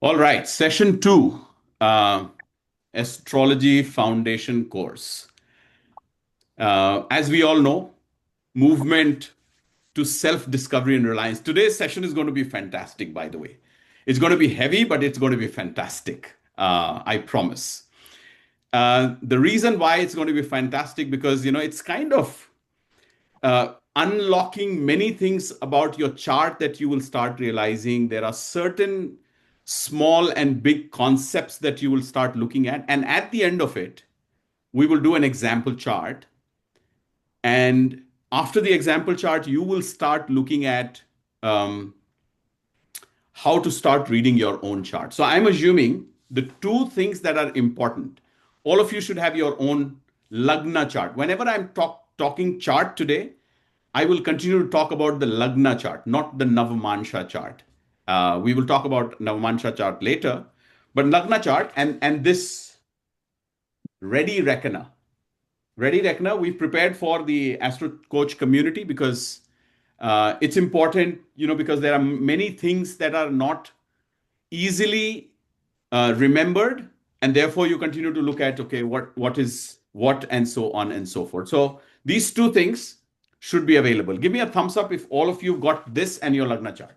All right, session two, astrology foundation course. As we all know, movement to self-discovery and reliance. Today's session is going to be fantastic, by the way. It's going to be heavy, but it's going to be fantastic. I promise. The reason why it's going to be fantastic because it's kind of unlocking many things about your chart that you will start realizing. There are certain small and big concepts that you will start looking at. And at the end of it, we will do an example chart. And after the example chart, you will start looking at um, how to start reading your own chart. So I'm assuming the two things that are important. All of you should have your own Lagna chart. Whenever I'm talking chart today, I will continue to talk about the Lagna chart, not the Navamansha chart. We will talk about Navamansha chart later, but Lagna chart and this Ready Reckoner. Ready Reckoner, we've prepared for the Astro Coach community because it's important, because there are many things that are not easily remembered, and therefore you continue to look at, okay, what is what, and so on and so forth. So these two things should be available. Give me a thumbs up if all of you got this and your Lagna chart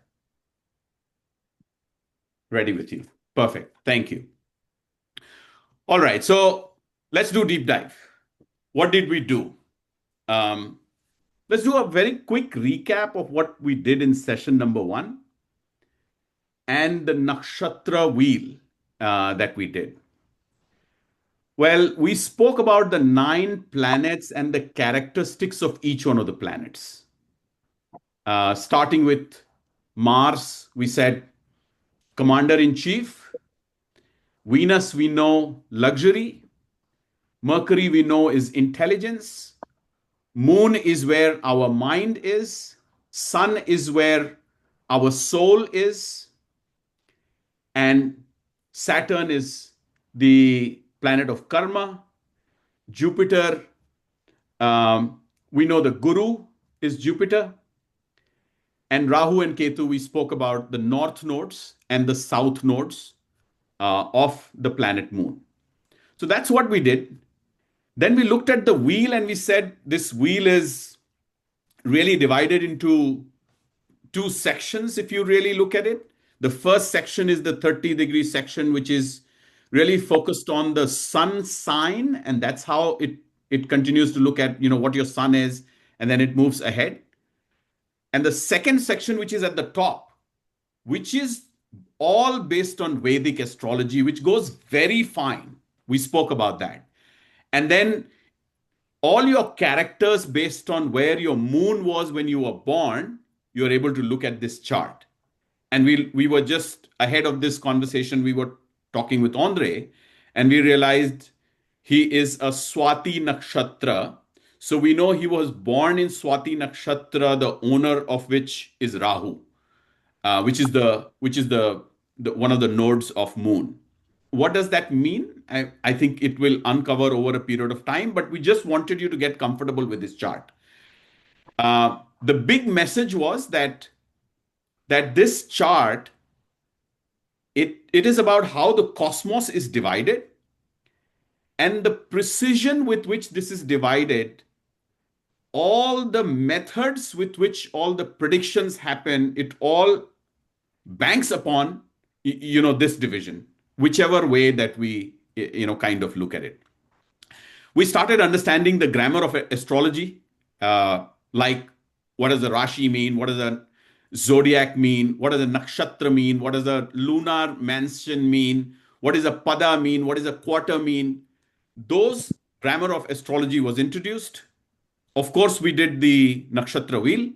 ready with you. Perfect. Thank you. All right. So let's do deep dive. What did we do? Um, let's do a very quick recap of what we did in session number one and the nakshatra wheel that we did. Well, we spoke about the 9 planets and the characteristics of each one of the planets. Starting with Mars, we said commander in chief. Venus, we know luxury. Mercury, we know is intelligence. Moon is where our mind is. Sun is where our soul is. And Saturn is the planet of karma. Jupiter, we know the guru is Jupiter. And Rahu and Ketu, we spoke about the north nodes and the south nodes of the planet Moon. So that's what we did. Then we looked at the wheel and we said this wheel is really divided into two sections if you really look at it. The first section is the 30-degree section, which is really focused on the sun sign, and that's how it continues to look at what your sun is, and then it moves ahead. And the second section, which is at the top, which is all based on Vedic astrology, which goes very fine. We spoke about that. And then all your characters based on where your moon was when you were born, you're able to look at this chart. And we were just ahead of this conversation, we were talking with Andre, and we realized he is a Swati Nakshatra. So we know he was born in Swati Nakshatra, the owner of which is Rahu, which is the one of the nodes of Moon. What does that mean? I think it will uncover over a period of time, but we just wanted you to get comfortable with this chart. The big message was that this chart, it is about how the cosmos is divided, and the precision with which this is divided, all the methods with which all the predictions happen, it all banks upon this division, whichever way that we kind of look at it. We started understanding the grammar of astrology, like what does the Rashi mean? What does the zodiac mean? What does the nakshatra mean? What does the lunar mansion mean? What does a pada mean? What does a quarter mean? Those grammar of astrology was introduced. Of course, we did the nakshatra wheel.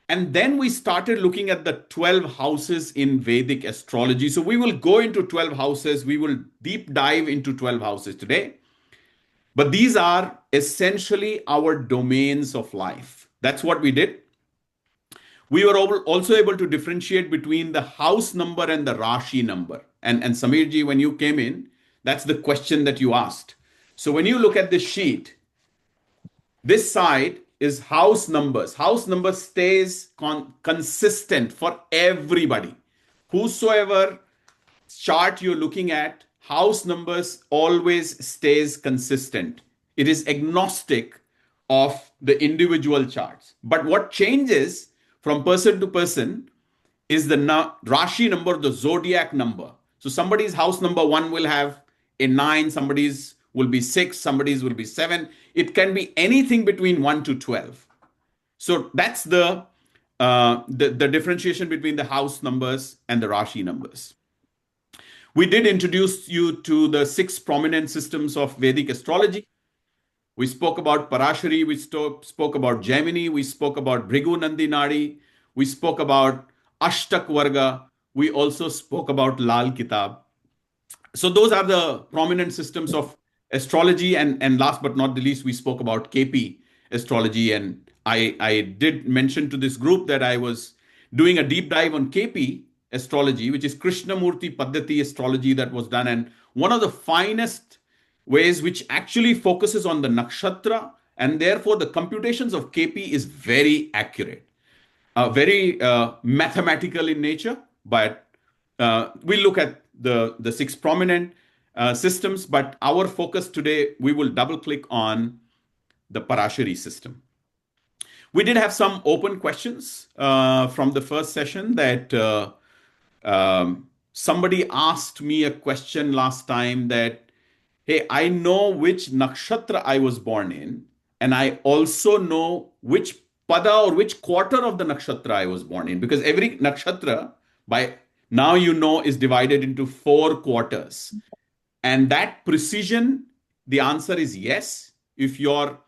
And then we started looking at the 12 houses in Vedic astrology. So we will go into 12 houses. We will deep dive into 12 houses today. But these are essentially our domains of life. That's what we did. We were also able to differentiate between the house number and the Rashi number. And Samirji, when you came in, that's the question that you asked. So when you look at this sheet, this side is house numbers. House number stays consistent for everybody. Whosoever chart you're looking at, house numbers always stays consistent. It is agnostic of the individual charts. But what changes from person to person is the Rashi number, the zodiac number. So somebody's house number one will have a 9, somebody's will be 6, somebody's will be 7. It can be anything between 1 to 12. So that's the differentiation between the house numbers and the Rashi numbers. We did introduce you to the 6 prominent systems of Vedic astrology. We spoke about Parashari, we spoke about Gemini, we spoke about Bhrigu Nandinadi, we spoke about Ashtak Varga, we also spoke about Lal Kitab. So those are the prominent systems of astrology. And last but not the least, we spoke about KP astrology. And I did mention to this group that I was doing a deep dive on KP astrology, which is Krishnamurti Paddhati astrology that was done. And one of the finest ways which actually focuses on the nakshatra, and therefore the computations of KP is very accurate, very mathematical in nature, but we look at the 6 prominent systems, but our focus today, we will double click on the Parashari system. We did have some open questions from the first session that somebody asked me a question last time that, hey, I know which nakshatra I was born in, and I also know which pada or which quarter of the nakshatra I was born in, because every nakshatra, by now is divided into 4 quarters. And that precision, the answer is yes. If your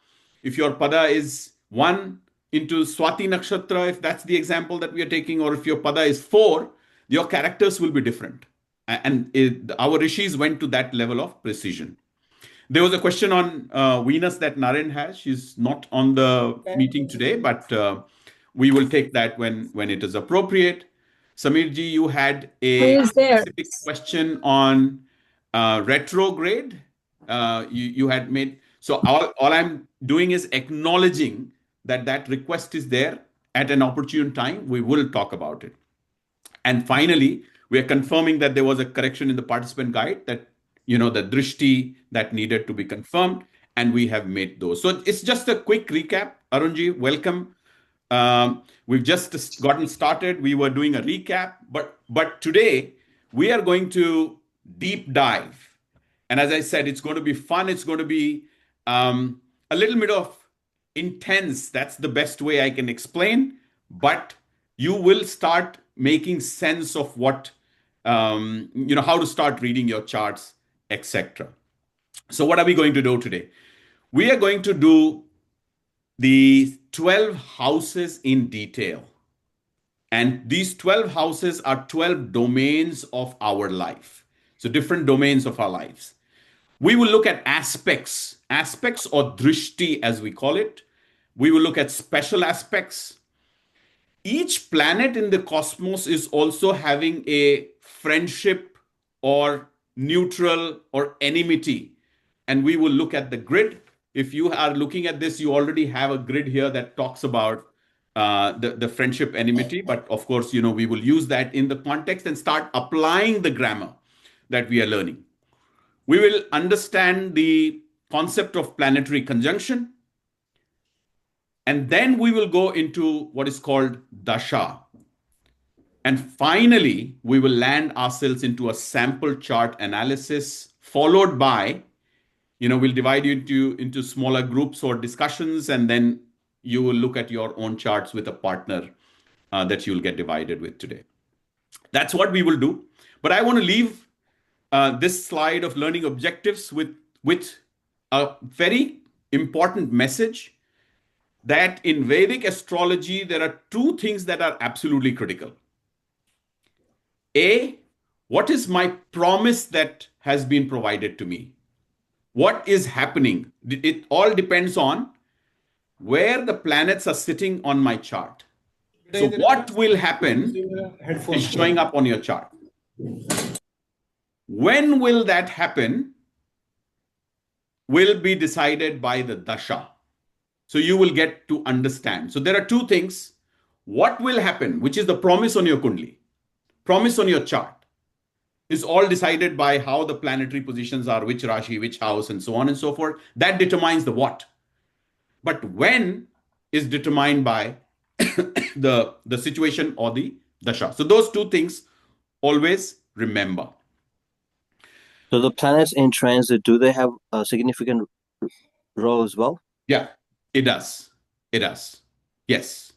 pada is 1 into Swati nakshatra, if that's the example that we are taking, or if your pada is 4, your characters will be different. And our rishis went to that level of precision. There was a question on Venus that Naren has. She's not on the meeting today, but we will take that when it is appropriate. Samirji, you had a specific question on retrograde. You had made, so all I'm doing is acknowledging that request is there. At an opportune time, we will talk about it. And finally, we are confirming that there was a correction in the participant guide, that the drishti that needed to be confirmed, and we have made those. So it's just a quick recap. Arunji, welcome. We've just gotten started. We were doing a recap, but today we are going to deep dive. And as I said, it's going to be fun. It's going to be a little bit of intense. That's the best way I can explain. But you will start making sense of what, how to start reading your charts, etc. So what are we going to do today? We are going to do the 12 houses in detail. And these 12 houses are 12 domains of our life. So different domains of our lives. We will look at aspects or drishti as we call it. We will look at special aspects. Each planet in the cosmos is also having a friendship or neutral or enmity. And we will look at the grid. If you are looking at this, you already have a grid here that talks about the friendship enmity. But of course, we will use that in the context and start applying the grammar that we are learning. We will understand the concept of planetary conjunction. And then we will go into what is called Dasha. And finally, we will land ourselves into a sample chart analysis, followed by, we'll divide you into smaller groups or discussions, and then you will look at your own charts with a partner that you'll get divided with today. That's what we will do. But I want to leave this slide of learning objectives with a very important message, that in Vedic astrology, there are 2 things that are absolutely critical. A, what is my promise that has been provided to me? What is happening? It all depends on where the planets are sitting on my chart. So what will happen is showing up on your chart. When will that happen will be decided by the Dasha. So you will get to understand. So there are 2 things. What will happen, which is the promise on your kundli, promise on your chart. is all decided by how the planetary positions are, which Rashi, which house, and so on and so forth. That determines the what. But when is determined by the situation or the dasha. So those two things always remember. So the planets in transit, do they have a significant role as well? Yeah, it does. It does. Yes,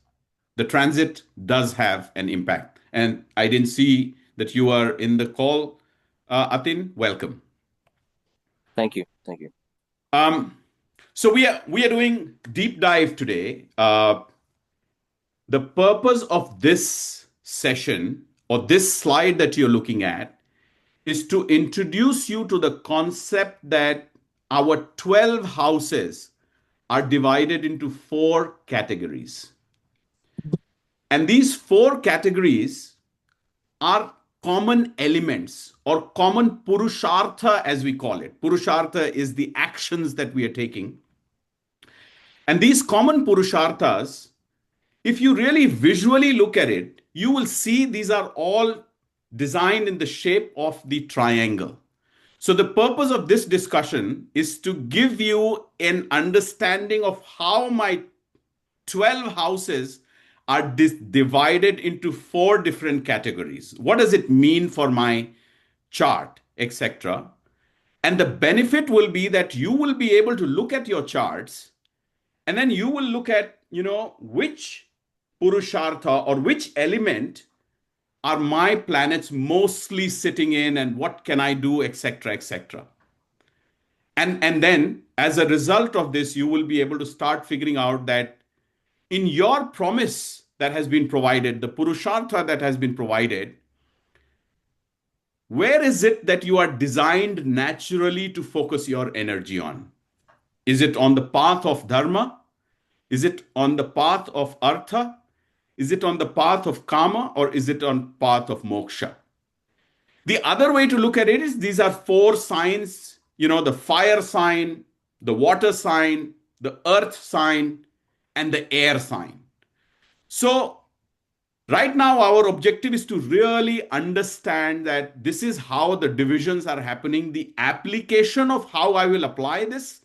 the transit does have an impact. And I didn't see that you are in the call. Atin, welcome. Thank you. Thank you. Um, so we are doing deep dive today. The purpose of this session or this slide that you're looking at is to introduce you to the concept that our 12 houses are divided into four categories. And these four categories are common elements or common purushartha, as we call it. Purushartha is the actions that we are taking. And these common purusharthas, if you really visually look at it, you will see these are all designed in the shape of the triangle. So, the purpose of this discussion is to give you an understanding of how my 12 houses are divided into four different categories. What does it mean for my chart, etc.? And the benefit will be that you will be able to look at your charts and then you will look at, which purushartha or which element are my planets mostly sitting in and what can I do, etc., etc. And then as a result of this, you will be able to start figuring out that in your promise that has been provided, the purushartha that has been provided, where is it that you are designed naturally to focus your energy on? Is it on the path of dharma? Is it on the path of artha? Is it on the path of kama or is it on path of moksha? The other way to look at it is these are four signs, the fire sign, the water sign, the earth sign, and the air sign. So, right now, our objective is to really understand that this is how the divisions are happening. The application of how I will apply this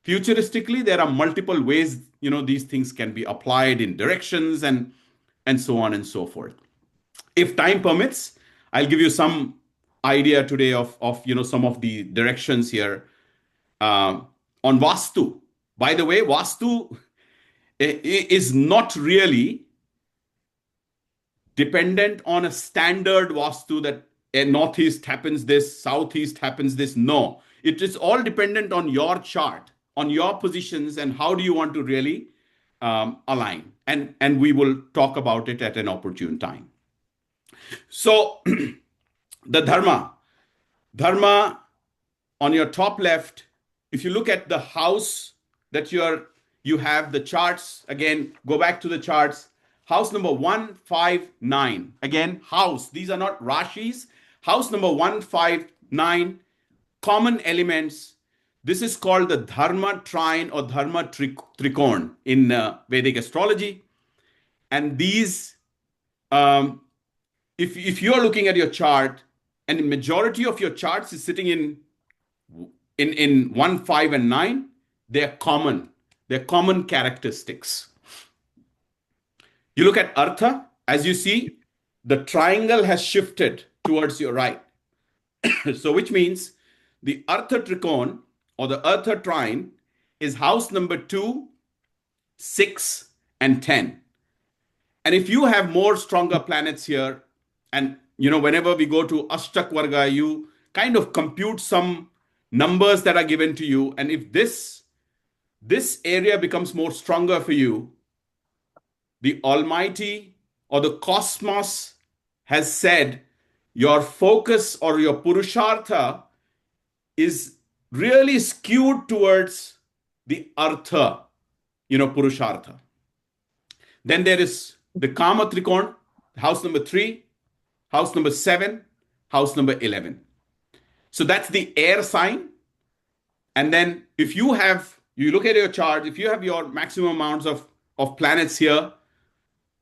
futuristically, there are multiple ways, these things can be applied in directions and so on and so forth. If time permits, I'll give you some idea today of some of the directions here on Vastu. By the way, Vastu is not really dependent on a standard Vastu that a northeast happens this, southeast happens this. No, it is all dependent on your chart, on your positions, and how do you want to really align. And we will talk about it at an opportune time. So the dharma on your top left, if you look at the house that you have the charts, again, go back to the charts. House number 159. Again, house. These are not Rashis. House number 159, common elements. This is called the Dharma trine or Dharma trikon in Vedic astrology. And these, if you're looking at your chart, and the majority of your charts is sitting in 1, 5, and 9, they're common. They're common characteristics. You look at Artha, as you see, the triangle has shifted towards your right. So, which means the Artha Trikon or the Artha Trine is house number 2, 6, and 10. And if you have more stronger planets here, and whenever we go to Ashtak Varga, you kind of compute some numbers that are given to you. And if this area becomes more stronger for you, the Almighty or the cosmos has said your focus or your purushartha is really skewed towards the artha, purushartha. Then there is the Kama Trikon, house number 3, house number 7, house number 11. So that's the air sign. And then if you look at your chart, if you have your maximum amounts of planets here,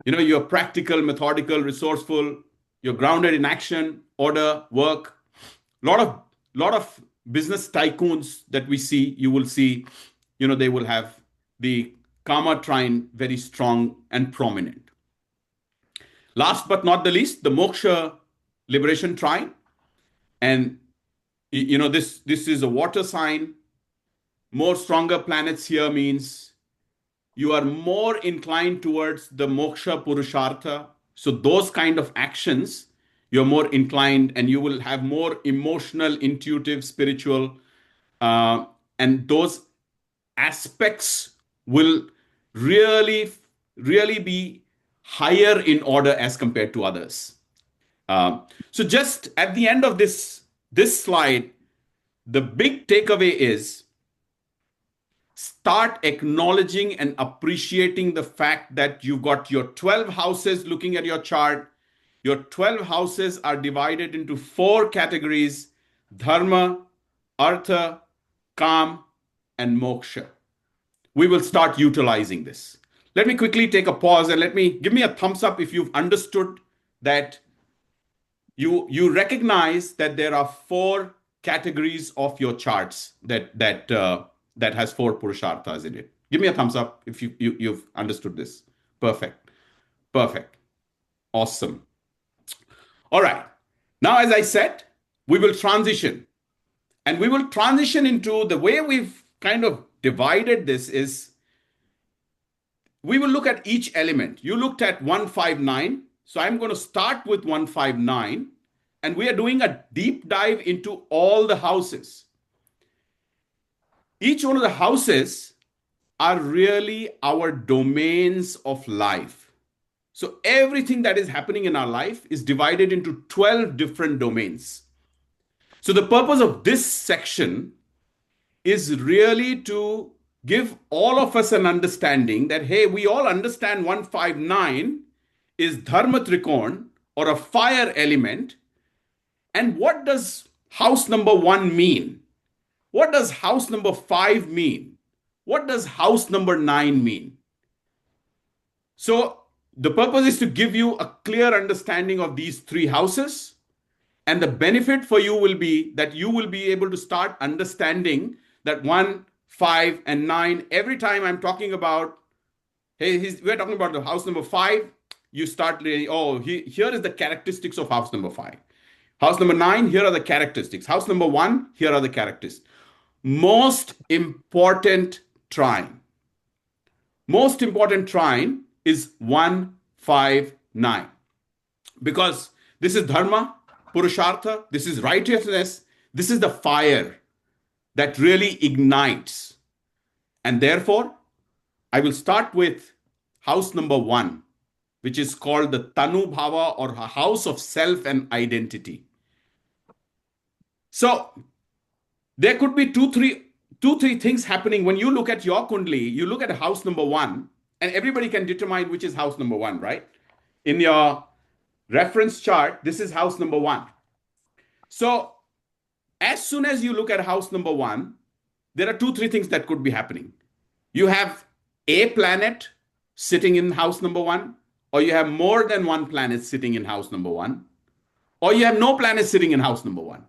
you're practical, methodical, resourceful, you're grounded in action, order, work, lot of business tycoons that we see, you will see, they will have the Kama trine very strong and prominent. Last but not the least, the Moksha liberation trine. And this is a water sign. More stronger planets here means you are more inclined towards the moksha purushartha. So those kind of actions, you're more inclined, and you will have more emotional, intuitive, spiritual, and those aspects will really, really be higher in order as compared to others. So just at the end of this slide, the big takeaway is start acknowledging and appreciating the fact that you've got your 12 houses. Looking at your chart, your 12 houses are divided into 4 categories: dharma, artha, kam, and moksha. We will start utilizing this. Let me quickly take a pause and give me a thumbs up if you've understood that you recognize that there are 4 categories of your charts that has 4 purusharthas in it. Give me a thumbs up if you've understood this. Perfect. Awesome. All right. Now, as I said, we will transition. And we will transition into the way we've kind of divided this is we will look at each element. You looked at 159. So I'm going to start with 159. And we are doing a deep dive into all the houses. Each one of the houses are really our domains of life. So everything that is happening in our life is divided into 12 different domains. So the purpose of this section is really to give all of us an understanding that, hey, we all understand 159 is Dharma Trikon, or a fire element. And what does house number 1 mean? What does house number 5 mean? What does house number 9 mean? So the purpose is to give you a clear understanding of these 3 houses. And the benefit for you will be that you will be able to start understanding that 1, 5, and 9. Every time I'm talking about, hey, we're talking about the house number 5, you start really, here is the characteristics of house number 5. House number 9, here are the characteristics. House number 1, here are the characteristics. Most important trine. Most important trine is 159. Because this is dharma, purushartha, this is righteousness, this is the fire that really ignites. And therefore, I will start with house number 1, which is called the Tanu Bhava, or a house of self and identity. So there could be two, three things happening. When you look at your Kundli, you look at house number 1, and everybody can determine which is house number 1, right? In your reference chart, this is house number 1. So as soon as you look at house number 1, there are 2-3 things that could be happening. You have a planet sitting in house number 1, or you have more than one planet sitting in house number 1, or you have no planet sitting in house number 1.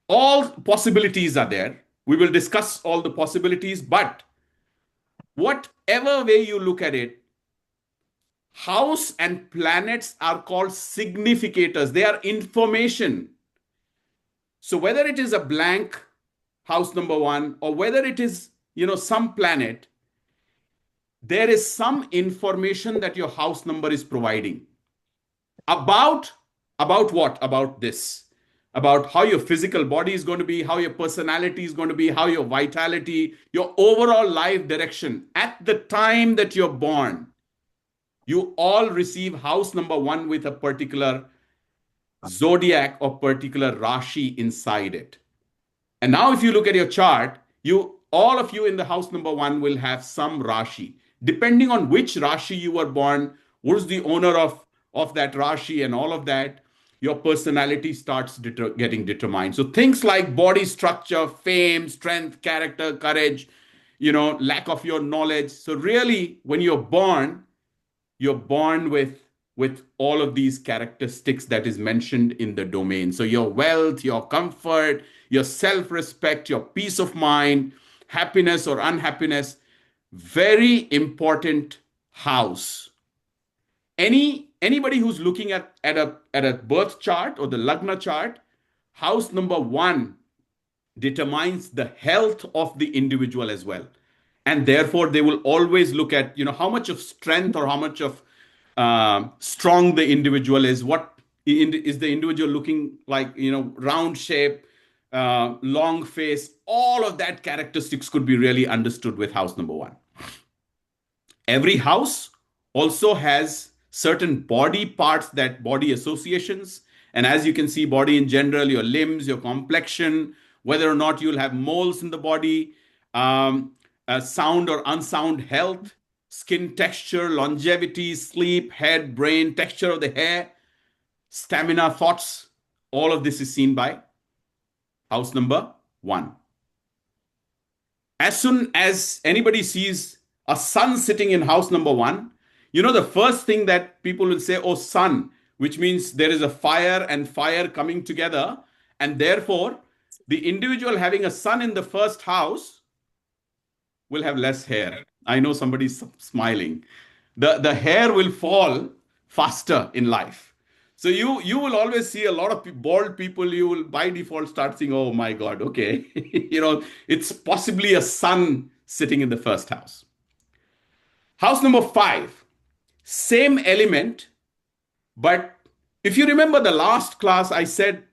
All possibilities are there. We will discuss all the possibilities, but whatever way you look at it, house and planets are called significators. They are information. So whether it is a blank house number 1, or whether it is, some planet, there is some information that your house number is providing. About what? About this. About how your physical body is going to be, how your personality is going to be, how your vitality, your overall life direction. At the time that you're born, you all receive house number 1 with a particular zodiac or particular Rashi inside it. And now if you look at your chart, all of you in the house number 1 will have some Rashi. Depending on which Rashi you were born, who's the owner of that Rashi and all of that, your personality starts getting determined. So things like body structure, fame, strength, character, courage, lack of your knowledge. So really, when you're born with with all of these characteristics that is mentioned in the domain. So your wealth, your comfort, your self-respect, your peace of mind, happiness or unhappiness, very important house. Anybody who's looking at a birth chart or the lagna chart, house number 1 determines the health of the individual as well, and therefore they will always look at how much of strength or how much of strong the individual is. What is the individual looking like? Round shape, long face. All of that characteristics could be really understood with house number 1. Every house also has certain body parts, that body associations. And as you can see, body in general, your limbs, your complexion, whether or not you'll have moles in the body, sound or unsound health, skin texture, longevity, sleep, head, brain, texture of the hair, stamina, thoughts. All of this is seen by house number 1. As soon as anybody sees a sun sitting in house number 1, the first thing that people will say, oh, sun, which means there is a fire and fire coming together. And therefore, the individual having a sun in the first house will have less hair. I know somebody's smiling. The hair will fall faster in life. So you will always see a lot of bald people. You will by default start saying, oh my God, okay. It's possibly a sun sitting in the first house. House number 5, same element, but if you remember the last class, I said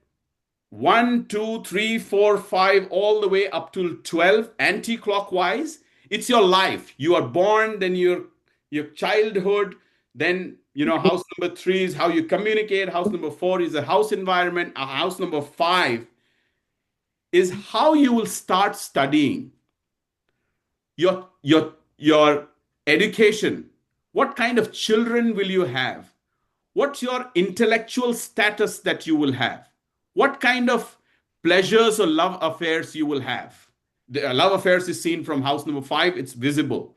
1, 2, 3, 4, 5, all the way up to 12, anti-clockwise. It's your life. You are born, then your childhood, then house number 3 is how you communicate. House number 4 is a house environment. House number 5 is how you will start studying. Your education. What kind of children will you have? What's your intellectual status that you will have? What kind of pleasures or love affairs you will have? The love affairs is seen from house number 5. It's visible.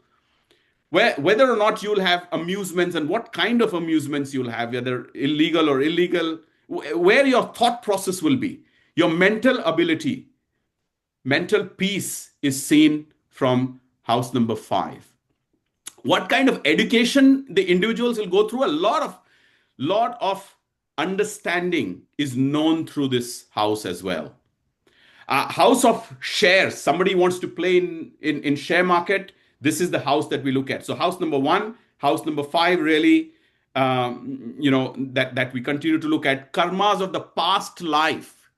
Whether or not you'll have amusements and what kind of amusements you'll have, whether illegal or illegal, where your thought process will be, your mental ability, mental peace is seen from house number 5. What kind of education the individuals will go through, a lot of understanding is known through this house as well. House of shares, somebody wants to play in share market, this is the house that we look at. So house number 1, house number 5 really, that we continue to look at. Karmas of the past life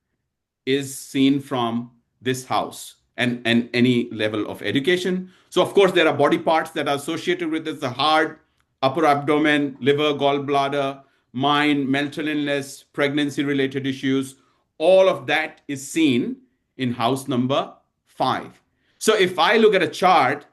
is seen from this house, and any level of education. So of course there are body parts that are associated with this: the heart, upper abdomen, liver, gallbladder, mind, mental illness, pregnancy related issues. All of that is seen in house number 5. So if I look at a chart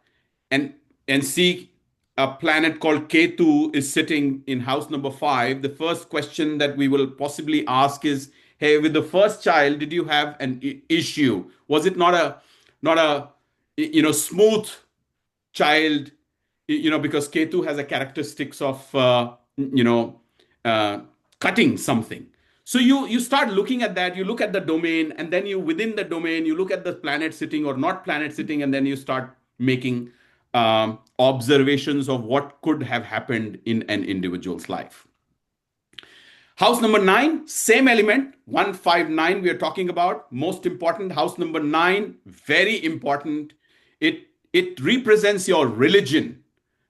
and see a planet called Ketu is sitting in house number 5, the first question that we will possibly ask is, hey, with the first child, did you have an issue? Was it not a smooth child? Because Ketu has a characteristics of cutting something. So you start looking at that. You look at the domain, and then within the domain you look at the planet sitting or not planet sitting, and then you start making observations of what could have happened in an individual's life. House number 9, same element, 159 we are talking about. Most important, house number 9, very important. It represents your religion,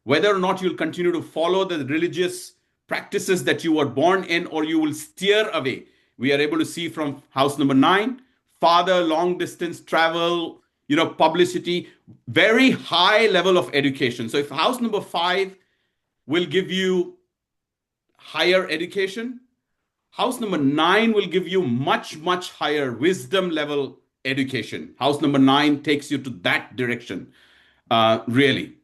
whether or not you'll continue to follow the religious practices that you were born in, or you will steer away. We are able to see from house number 9, father, long distance travel, publicity, very high level of education. So if house number 5 will give you higher education, house number 9 will give you much, much higher wisdom level education. House number 9 takes you to that direction, really.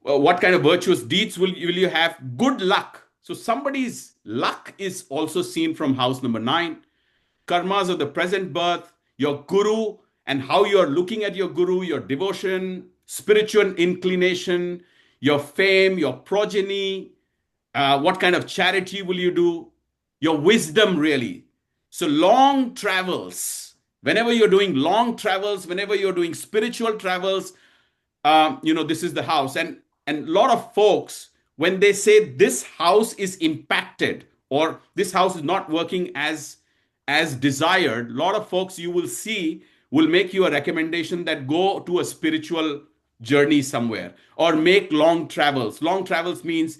What kind of virtuous deeds will you have? Good luck. So somebody's luck is also seen from house number 9. Karmas of the present birth, your guru, and how you are looking at your guru, your devotion, spiritual inclination, your fame, your progeny, What kind of charity will you do? Your wisdom, really. So, long travels, whenever you're doing long travels, whenever you're doing spiritual travels, this is the house. And a lot of folks, when they say this house is impacted or this house is not working as desired, a lot of folks you will see will make you a recommendation that go to a spiritual journey somewhere or make long travels. Long travels means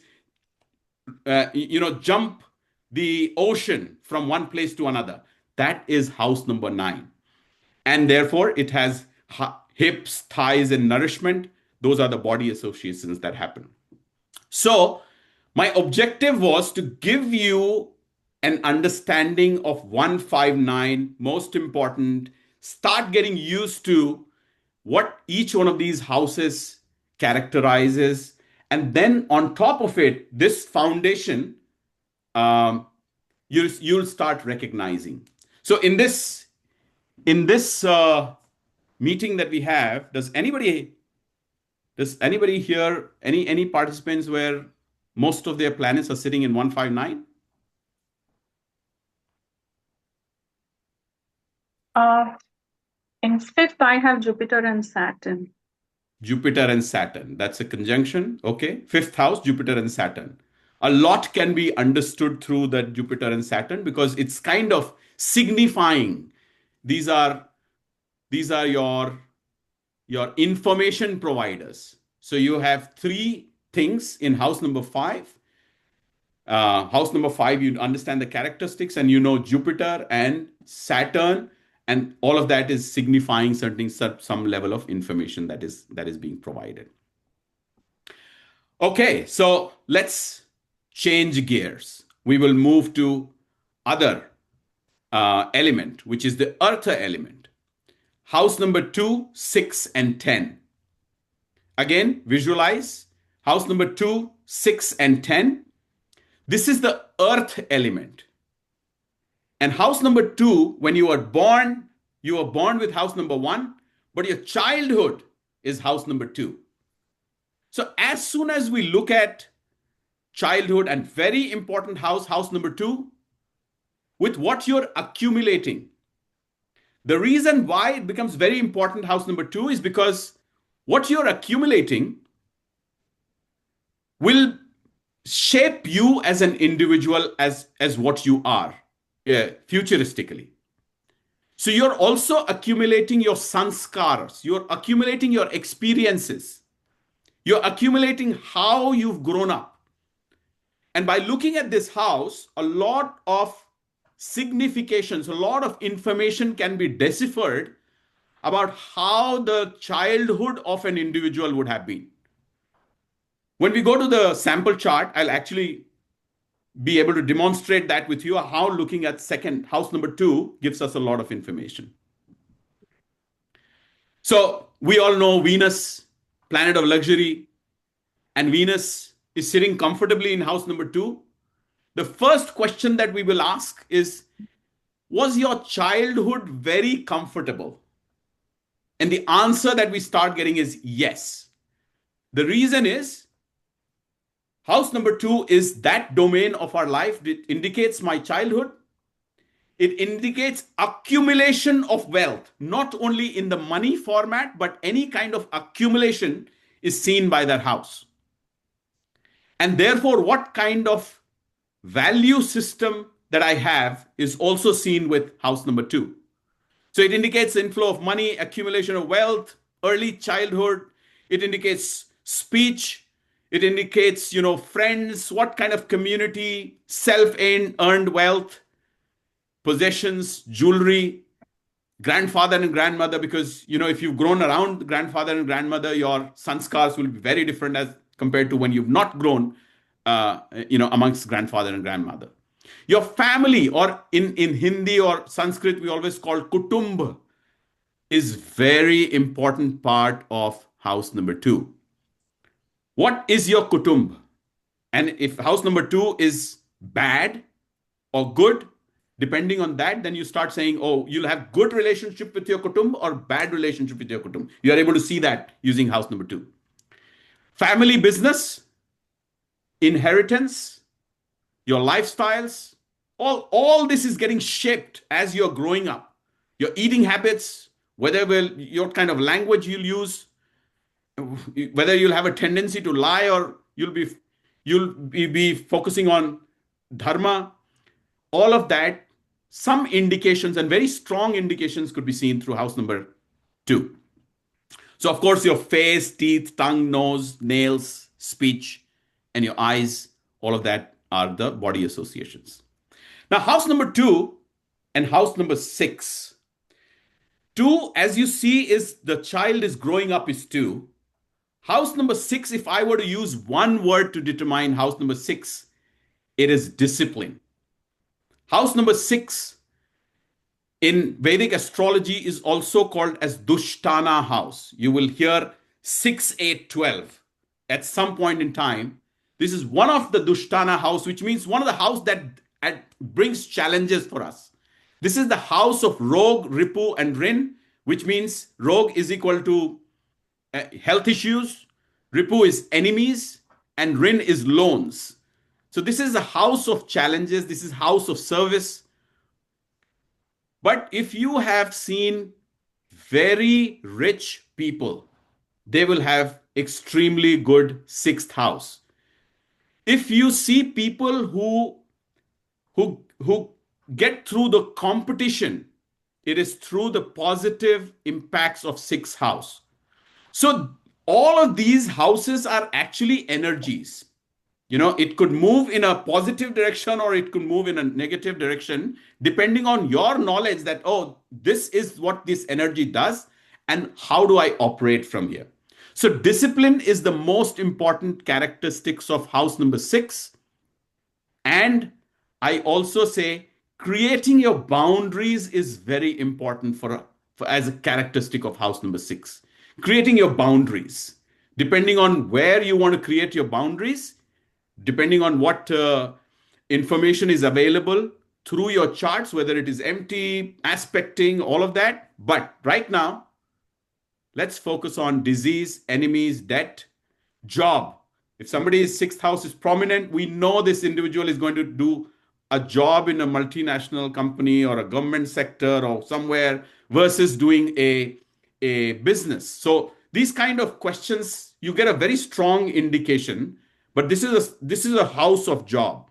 jump the ocean from one place to another. That is house number 9. And therefore, it has hips, thighs, and nourishment. Those are the body associations that happen. So, my objective was to give you an understanding of 159, most important. Start getting used to what each one of these houses characterizes. And then on top of it, this foundation, um, you'll start recognizing. So in this meeting that we have, does anybody here, any participants where most of their planets are sitting in 159? Uh, in fifth, I have Jupiter and Saturn. Jupiter and Saturn. That's a conjunction. Okay. Fifth house, Jupiter and Saturn. A lot can be understood through that Jupiter and Saturn because it's kind of signifying. These are your information providers. So you have 3 things in house number 5. House number 5, you understand the characteristics and you know Jupiter and Saturn, and all of that is signifying some level of information that is being provided. Okay, so let's change gears. We will move to other element, which is the earther element. House number 2, 6, and 10. Again, visualize house number 2, 6, and 10. This is the earth element. And house number 2, when you are born with house number 1, but your childhood is house number 2. So as soon as we look at childhood and very important house number 2, with what you're accumulating, the reason why it becomes very important house number 2 is because what you're accumulating will shape you as an individual, as what you are futuristically. So you're also accumulating your sanskars, you're accumulating your experiences, you're accumulating how you've grown up. And by looking at this house, a lot of significations, a lot of information can be deciphered about how the childhood of an individual would have been. When we go to the sample chart, I'll actually be able to demonstrate that with you, how looking at second house number 2 gives us a lot of information. So we all know Venus, planet of luxury, and Venus is sitting comfortably in house number 2. The first question that we will ask is, was your childhood very comfortable? And the answer that we start getting is yes. The reason is, house number 2 is that domain of our life. It indicates my childhood. It indicates accumulation of wealth, not only in the money format, but any kind of accumulation is seen by that house. And therefore, what kind of value system that I have is also seen with house number 2. So it indicates inflow of money, accumulation of wealth, early childhood. It indicates speech. It indicates, friends, what kind of community, self-earned wealth, possessions, jewelry, grandfather and grandmother, because, if you've grown around grandfather and grandmother, your sanskars will be very different as compared to when you've not grown, amongst grandfather and grandmother. Your family, or in Hindi or Sanskrit, we always call kutumb, is very important part of house number 2. What is your kutumb? And if house number 2 is bad or good, depending on that, then you start saying, oh, you'll have good relationship with your kutumb or bad relationship with your kutumb. You are able to see that using house number 2. Family business, inheritance, your lifestyles, all this is getting shaped as you're growing up. Your eating habits, what kind of language you'll use, whether you'll have a tendency to lie or you'll be focusing on dharma, all of that, some indications and very strong indications could be seen through house number 2. So, of course, your face, teeth, tongue, nose, nails, speech, and your eyes, all of that are the body associations. Now, house number 2 and house number 6. 2, as you see, is the child is growing up is 2. House number 6, if I were to use one word to determine house number 6, it is discipline. House number 6 in Vedic astrology is also called as Dushtana house. You will hear 6, 8, 12 at some point in time. This is one of the Dushtana house, which means one of the house that brings challenges for us. This is the house of Rog, Ripu, and Rin, which means Rog is equal to health issues, Ripu is enemies, and Rin is loans. So this is a house of challenges. This is house of service. But if you have seen very rich people, they will have extremely good 6th house. If you see people who get through the competition, it is through the positive impacts of 6th house. So all of these houses are actually energies. It could move in a positive direction or it could move in a negative direction, depending on your knowledge that, oh, this is what this energy does and how do I operate from here. So discipline is the most important characteristics of house number 6. And I also say creating your boundaries is very important for as a characteristic of house number 6. Creating your boundaries, depending on where you want to create your boundaries, depending on what information is available through your charts, whether it is empty, aspecting, all of that. But right now, let's focus on disease, enemies, debt, job. If somebody's 6th house is prominent, we know this individual is going to do a job in a multinational company or a government sector or somewhere versus doing a business. So these kind of questions, you get a very strong indication. But this is a house of job,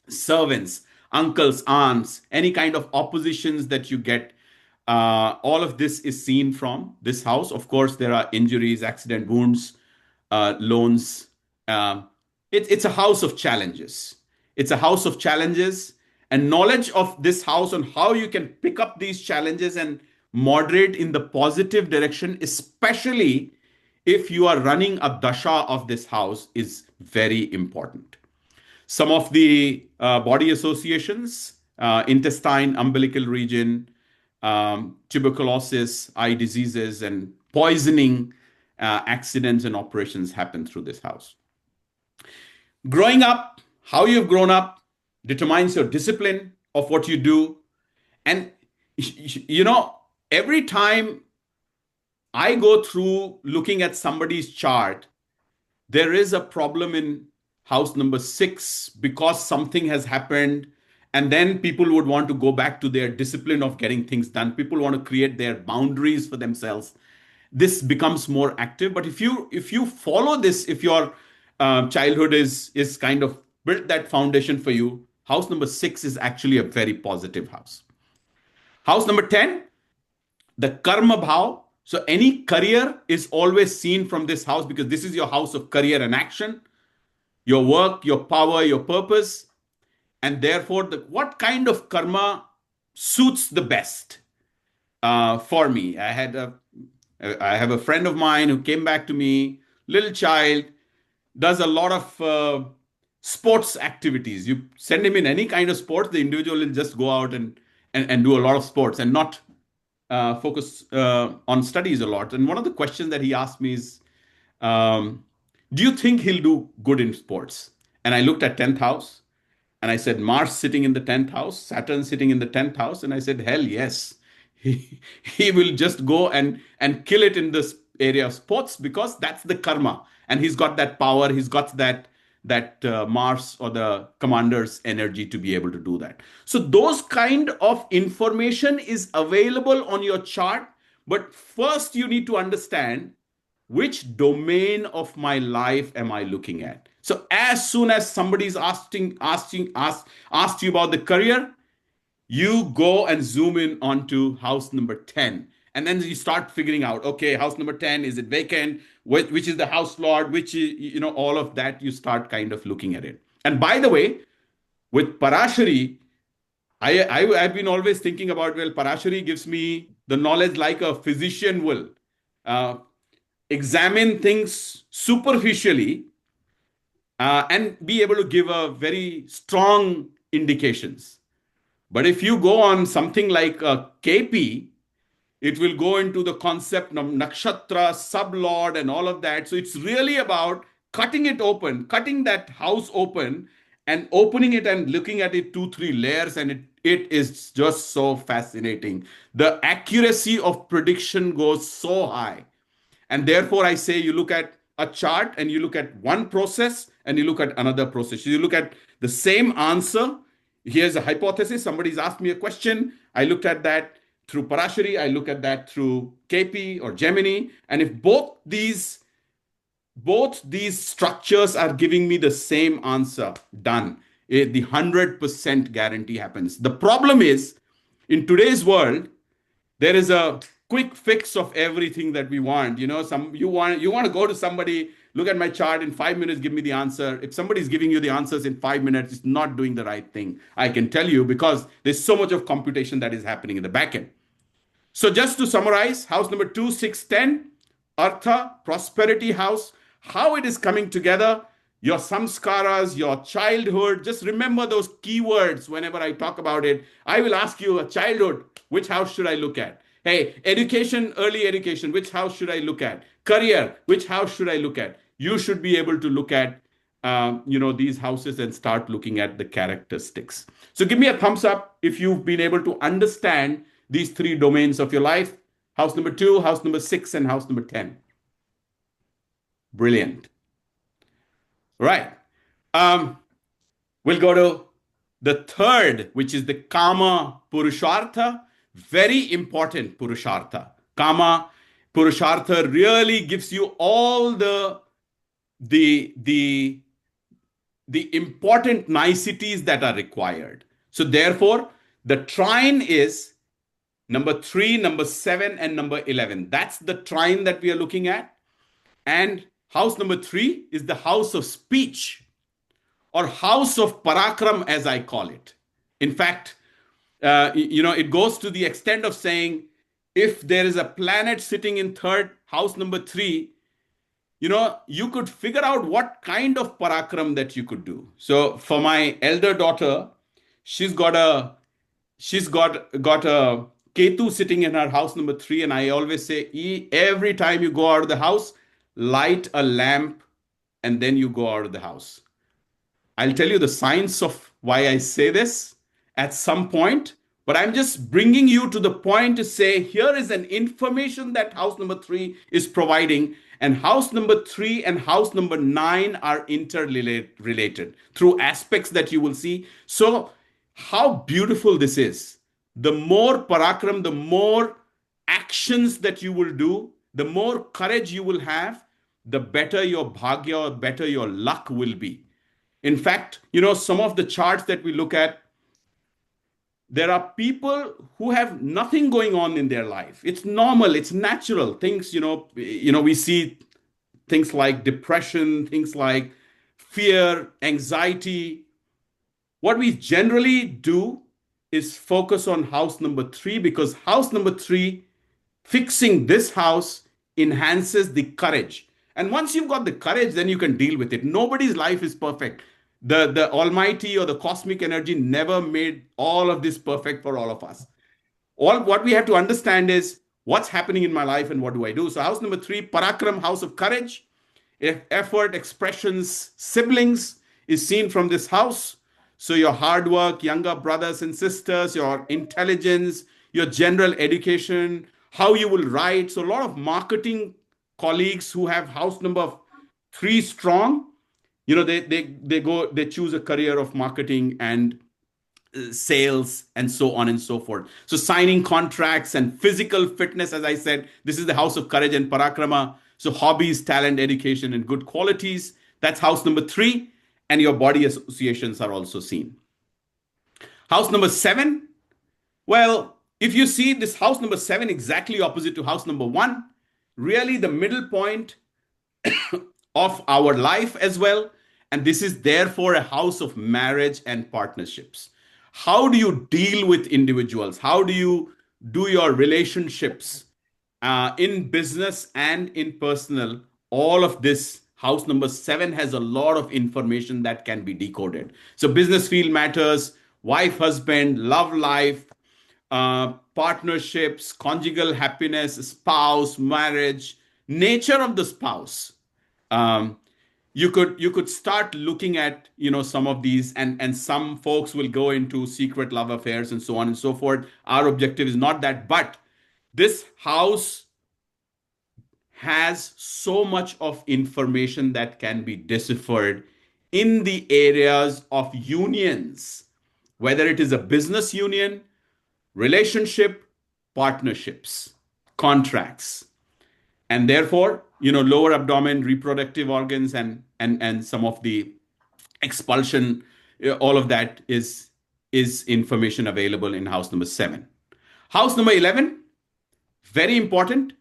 servants, uncles, aunts, any kind of oppositions that you get. All of this is seen from this house. Of course, there are injuries, accident, wounds, loans. It's a house of challenges. It's a house of challenges, and knowledge of this house on how you can pick up these challenges and moderate in the positive direction, especially if you are running a dasha of this house, is very important. Some of the body associations, intestine, umbilical region, tuberculosis, eye diseases, and poisoning accidents and operations happen through this house. Growing up, how you've grown up determines your discipline of what you do. And, every time I go through looking at somebody's chart, there is a problem in house number 6 because something has happened. And then people would want to go back to their discipline of getting things done. People want to create their boundaries for themselves. This becomes more active. But if you follow this, if your childhood is kind of built that foundation for you, house number 6 is actually a very positive house. House number 10, the karma bhav. So any career is always seen from this house because this is your house of career and action, your work, your power, your purpose. And therefore, what kind of karma suits the best for me? I have a friend of mine who came back to me, little child, does a lot of sports activities. You send him in any kind of sports, the individual will just go out and do a lot of sports and not focus on studies a lot. And one of the questions that he asked me is, do you think he'll do good in sports? And I looked at 10th house and I said, Mars sitting in the 10th house, Saturn sitting in the 10th house. And I said, hell yes, he will just go and kill it in this area of sports because that's the karma. And he's got that power, he's got that Mars or the commander's energy to be able to do that. So those kind of information is available on your chart, but first you need to understand which domain of my life am I looking at. So as soon as somebody's asked you about the career, you go and zoom in onto house number 10, and then you start figuring out, okay, house number 10, is it vacant, which is the house lord, which is, all of that. You start kind of looking at it. And by the way, with Parashari, I've been always thinking about, well, Parashari gives me the knowledge like a physician will uh, examine things superficially and be able to give a very strong indications. But if you go on something like a KP, it will go into the concept of nakshatra, sublord, and all of that. So it's really about cutting it open, cutting that house open, and opening it and looking at it 2, 3 layers, and it is just so fascinating. The accuracy of prediction goes so high. And therefore, I say you look at a chart and you look at one process and you look at another process. You look at the same answer. Here's a hypothesis. Somebody's asked me a question. I looked at that through Parashari. I look at that through KP or Gemini. And if both these structures are giving me the same answer, done. The 100% guarantee happens. The problem is, in today's world, there is a quick fix of everything that we want. You want to go to somebody, look at my chart in 5 minutes, give me the answer. If somebody's giving you the answers in 5 minutes, it's not doing the right thing. I can tell you, because there's so much of computation that is happening in the back end. So just to summarize, house number 2, 6, 10, Artha, prosperity house, how it is coming together, your samskaras, your childhood. Just remember those keywords whenever I talk about it. I will ask you, a childhood, which house should I look at? Hey, education, early education, which house should I look at? Career, which house should I look at? You should be able to look at these houses and start looking at the characteristics. So give me a thumbs up if you've been able to understand these 3 domains of your life: house number 2, house number 6, and house number 10. Brilliant. Right. We'll go to the third, which is the Kama Purushartha. Very important Purushartha. Kama Purushartha really gives you all the important niceties that are required. So therefore, the trine is number 3, number 7, and number 11. That's the trine that we are looking at. And house number 3 is the house of speech, or house of parakram, as I call it. In fact, it goes to the extent of saying, if there is a planet sitting in third, house number 3, you could figure out what kind of parakram that you could do. So for my elder daughter, she's got a Ketu sitting in her house number 3, and I always say, every time you go out of the house, light a lamp, and then you go out of the house. I'll tell you the science of why I say this at some point, but I'm just bringing you to the point to say, here is an information that house number 3 is providing, and house number 3 and house number 9 are interrelated through aspects that you will see. So how beautiful this is. The more parakram, the more actions that you will do, the more courage you will have, the better your bhagya, or better your luck will be. In fact, some of the charts that we look at, there are people who have nothing going on in their life. It's normal, it's natural. Things, we see things like depression, things like fear, anxiety. What we generally do is focus on house number 3, because house number 3, fixing this house, enhances the courage. And once you've got the courage, then you can deal with it. Nobody's life is perfect. The almighty or the cosmic energy never made all of this perfect for all of us. What we have to understand is what's happening in my life and what do I do. So house number 3, parakram, house of courage, effort, expressions, siblings is seen from this house. So your hard work, younger brothers and sisters, your intelligence, your general education, how you will write. So a lot of marketing colleagues who have house number 3 strong, they choose a career of marketing and sales and so on and so forth. So signing contracts and physical fitness, as I said, this is the house of courage and parakrama. So hobbies, talent, education, and good qualities. That's house number 3. And your body associations are also seen. House number 7. Well, if you see this house number 7 exactly opposite to house number 1, really the middle point of our life as well. And this is therefore a house of marriage and partnerships. How do you deal with individuals? How do you do your relationships in business and in personal? All of this, house number 7 has a lot of information that can be decoded. So, business field matters, wife, husband, love life, partnerships, conjugal happiness, spouse, marriage, nature of the spouse. Um, you could start looking at some of these, and some folks will go into secret love affairs and so on and so forth. Our objective is not that, but this house has so much of information that can be deciphered in the areas of unions, whether it is a business union, relationship, partnerships, contracts, and therefore lower abdomen, reproductive organs, and some of the expulsion, all of that is information available in house number 7. House number 11, very important.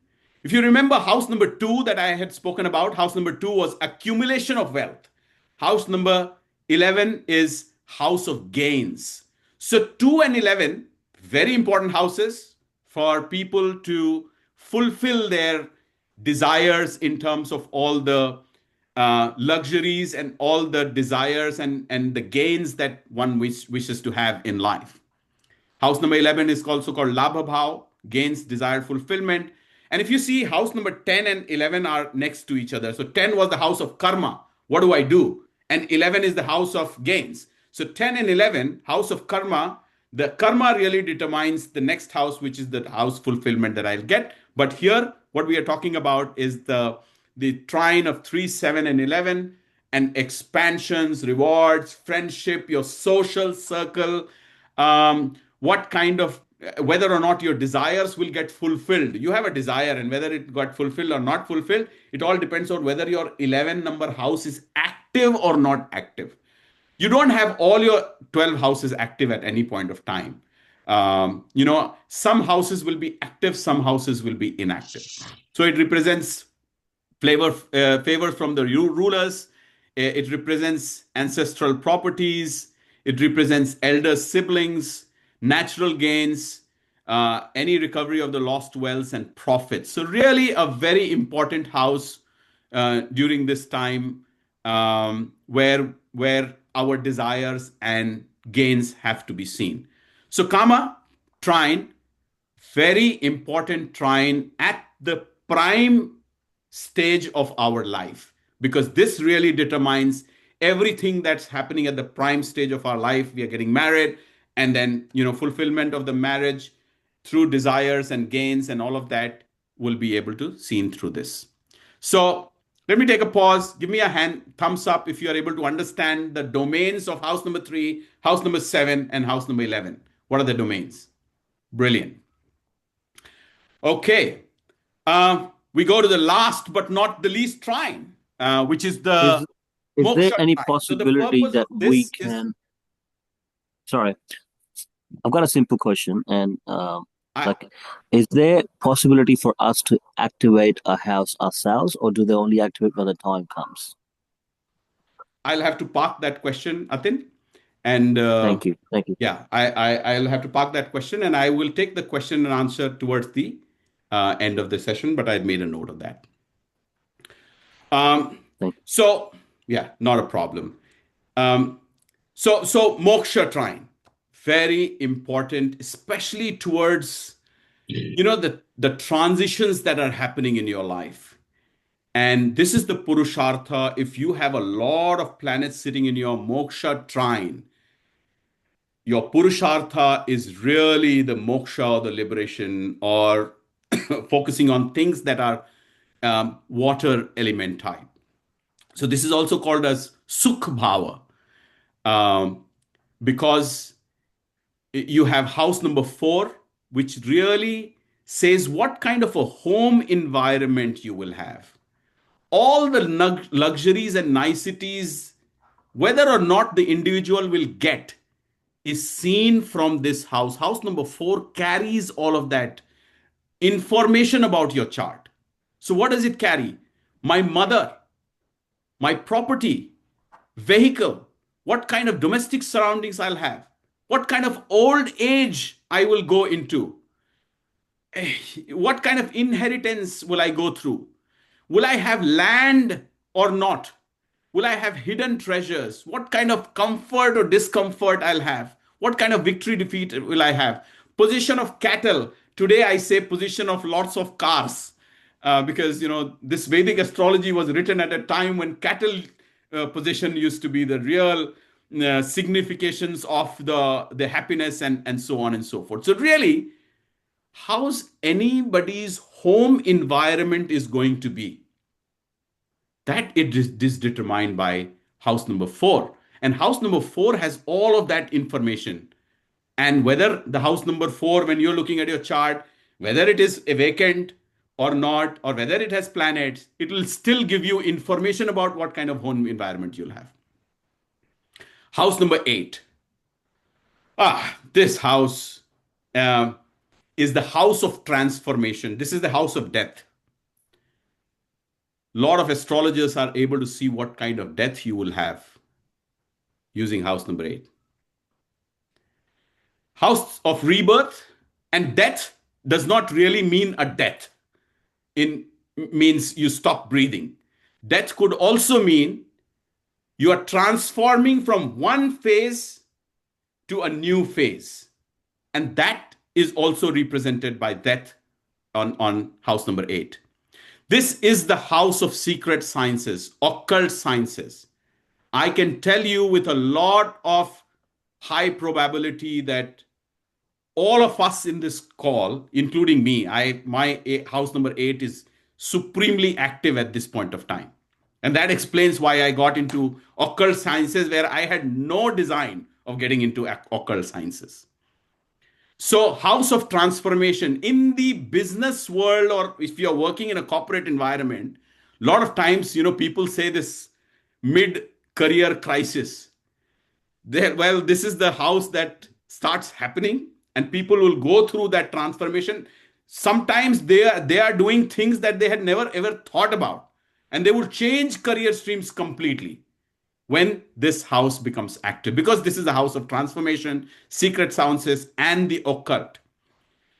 If you remember house number 2 that I had spoken about, house number 2 was accumulation of wealth. House number 11 is house of gains. So 2 and 11, very important houses for people to fulfill their desires in terms of all the luxuries and all the desires and the gains that one wishes to have in life. House number 11 is also called Labha Bhav, gains, desire, fulfillment. And if you see, house number 10 and 11 are next to each other. So 10 was the house of karma. What do I do? And 11 is the house of gains. So 10 and 11, house of karma, the karma really determines the next house, which is the house fulfillment that I'll get. But here, what we are talking about is the trine of 3, 7, and 11, and expansions, rewards, friendship, your social circle, what kind of, whether or not your desires will get fulfilled. You have a desire, and whether it got fulfilled or not fulfilled, it all depends on whether your 11 number house is active or not active. You don't have all your 12 houses active at any point of time. Some houses will be active, some houses will be inactive. So it represents favor from the rulers. It represents ancestral properties. It represents elder siblings, natural gains, any recovery of the lost wealth, and profits. So really a very important house during this time, where our desires and gains have to be seen. So Kama trine, very important trine at the prime stage of our life, because this really determines everything that's happening at the prime stage of our life. We are getting married, and then fulfillment of the marriage through desires and gains and all of that will be able to seen through this. So let me take a pause. Give me a thumbs up if you are able to understand the domains of house number 3, house number 7, and house number 11. What are the domains? Brilliant. Okay. We go to the last but not the least trine, which is the Is there moksha any trine. possibility So the that we can? Sorry, I've got a simple question, and is there possibility for us to activate a house ourselves, or do they only activate when the time comes? I'll have to park that question, Atin. And Thank you. yeah, I'll have to park that question, and I will take the question and answer towards the end of the session, but I made a note of that. Thank you. So yeah, not a problem. So moksha trine, very important, especially towards the transitions that are happening in your life. And this is the purushartha. If you have a lot of planets sitting in your moksha trine, your purushartha is really the moksha or the liberation, or focusing on things that are water element type. So this is also called as Sukh Bhava, um, because you have house number 4, which really says what kind of a home environment you will have. All the luxuries and niceties, whether or not the individual will get, is seen from this house. House number 4 carries all of that information about your chart. So, what does it carry? My mother, my property, vehicle, what kind of domestic surroundings I'll have, what kind of old age I will go into, what kind of inheritance will I go through? Will I have land or not? Will I have hidden treasures? What kind of comfort or discomfort I'll have? What kind of victory defeat will I have? Position of cattle. Today I say position of lots of cars, because this Vedic astrology was written at a time when cattle position used to be the real significations of the happiness and so on and so forth. So really, how's anybody's home environment is going to be, that it is determined by house number 4. And house number 4 has all of that information. And whether the house number 4, when you're looking at your chart, whether it is a vacant or not, or whether it has planets, it will still give you information about what kind of home environment you'll have. House number 8. This house is the house of transformation. This is the house of death. A lot of astrologers are able to see what kind of death you will have using house number 8. House of rebirth and death does not really mean a death. It means you stop breathing. Death could also mean you are transforming from one phase to a new phase. And that is also represented by death on house number 8. This is the house of secret sciences, occult sciences. I can tell you with a lot of high probability that all of us in this call, including me, my house number 8 is supremely active at this point of time. And that explains why I got into occult sciences, where I had no design of getting into occult sciences. So, house of transformation in the business world, or if you're working in a corporate environment, a lot of times, people say this mid-career crisis. This is the house that starts happening, and people will go through that transformation. Sometimes they are doing things that they had never ever thought about, and they will change career streams completely when this house becomes active, because this is the house of transformation, secret sciences, and the occult.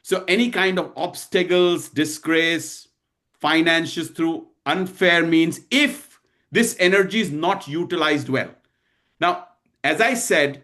So any kind of obstacles, disgrace, finances through unfair means, if this energy is not utilized well. Now, as I said,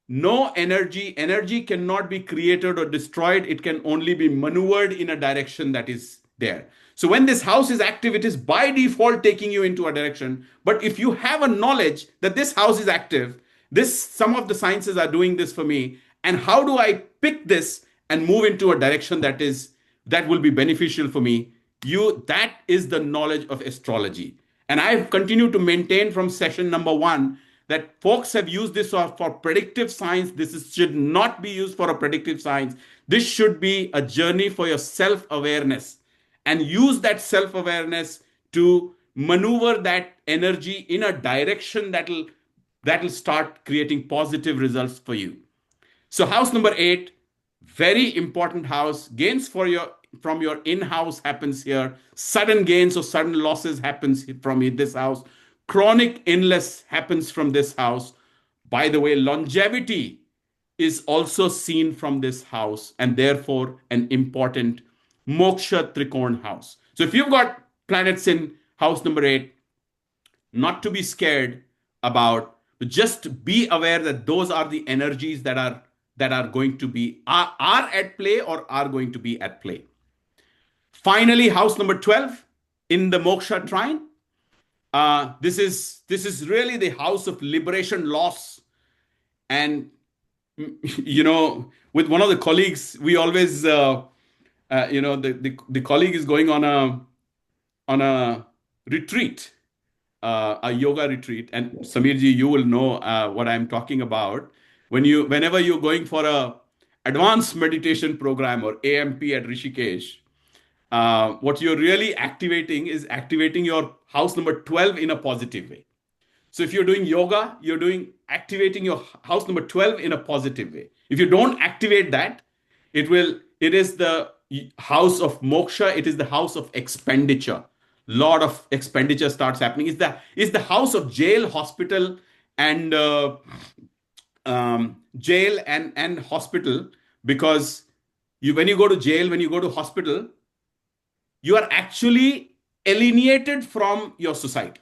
no energy cannot be created or destroyed. It can only be maneuvered in a direction that is there. So when this house is active, it is by default taking you into a direction. But if you have a knowledge that this house is active, some of the sciences are doing this for me, and how do I pick this and move into a direction that will be beneficial for me? That is the knowledge of astrology. And I've continued to maintain from session number 1 that folks have used this for predictive science. Should not be used for a predictive science. This should be a journey for your self-awareness, and use that self-awareness to maneuver that energy in a direction that'll start creating positive results for you. So house number 8, very important house. Gains from your in-house happens here. Sudden gains or sudden losses happens from this house. Chronic illness happens from this house. By the way, longevity is also seen from this house, and therefore an important moksha trikon house. So if you've got planets in house number 8, not to be scared about, but just be aware that those are the energies that are going to be are at play or are going to be at play. Finally, house number 12 in the moksha trine. This is really the house of liberation, loss. And with one of the colleagues, we always the colleague is going on a retreat a yoga retreat, and Samirji, you will know what I'm talking about. Whenever you're going for a advanced meditation program or AMP at Rishikesh, what you're really activating is activating your house number 12 in a positive way. So if you're doing yoga, you're activating your house number 12 in a positive way. If you don't activate that, it is the house of moksha, it is the house of expenditure. Lot of expenditure starts happening. It's the house of jail, hospital, and jail and hospital, because when you go to jail, when you go to hospital, you are actually alienated from your society.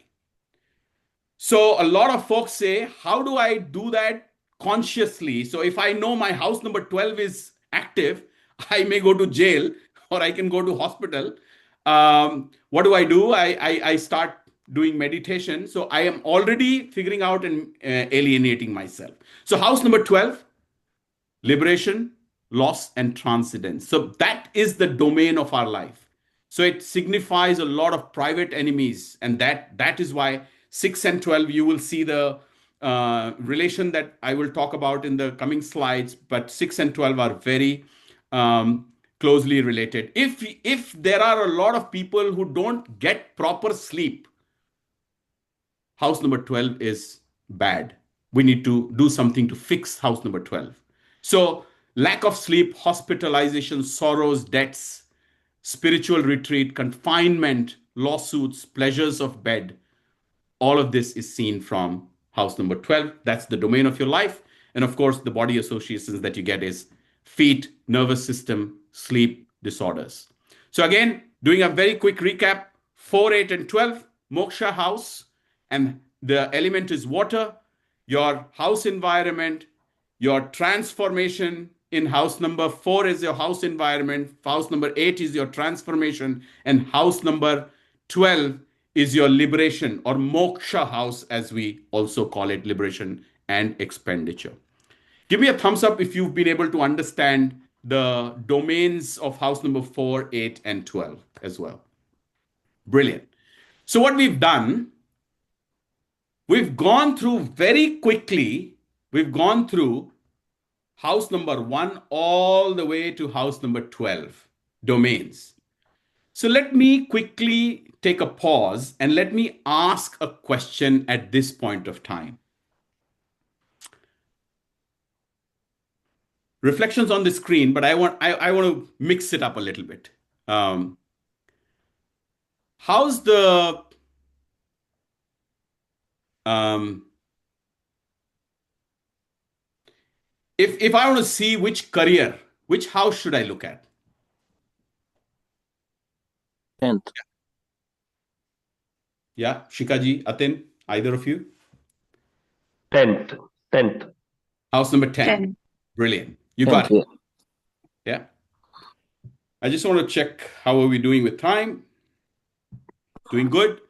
So a lot of folks say, how do I do that consciously? So if I know my house number 12 is active, I may go to jail or I can go to hospital. What do? I start doing meditation. So I am already figuring out and alienating myself. So house number 12, liberation, loss, and transcendence. So that is the domain of our life. So it signifies a lot of private enemies. And that is why 6 and 12, you will see the relation that I will talk about in the coming slides. But 6 and 12 are very closely related. If there are a lot of people who don't get proper sleep, house number 12 is bad. We need to do something to fix house number 12. So lack of sleep, hospitalization, sorrows, debts, spiritual retreat, confinement, lawsuits, pleasures of bed, all of this is seen from house number 12. That's the domain of your life. And of course, the body associations that you get is feet, nervous system, sleep disorders. So again, doing a very quick recap, 4, 8, and 12, moksha house, and the element is water, your house environment, your transformation in house number 4 is your house environment, house number 8 is your transformation, and house number 12 is your liberation, or moksha house, as we also call it, liberation and expenditure. Give me a thumbs up if you've been able to understand the domains of house number 4, 8, and 12 as well. Brilliant. So what we've done, we've gone through very quickly, we've gone through house number 1 all the way to house number 12, domains. So let me quickly take a pause and let me ask a question at this point of time. Reflections on the screen, but I want to mix it up a little bit. How's the if I want to see which career, which house should I look at? 10th. Yeah, Shikaji, Atin, either of you? 10th. House number 10. 10. Brilliant. You got 10th, it. Yeah. I just want to check how are we doing with time. Doing good.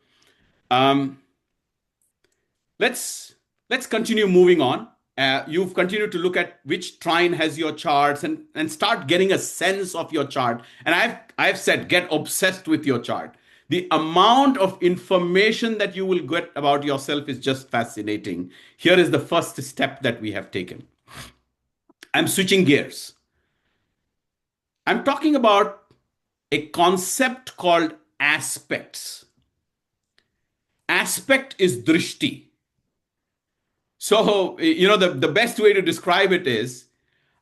Let's continue moving on. You've continued to look at which trine has your charts and start getting a sense of your chart. And I've said, get obsessed with your chart. The amount of information that you will get about yourself is just fascinating. Here is the first step that we have taken. I'm switching gears. I'm talking about a concept called aspects. Aspect is drishti. So, the best way to describe it is,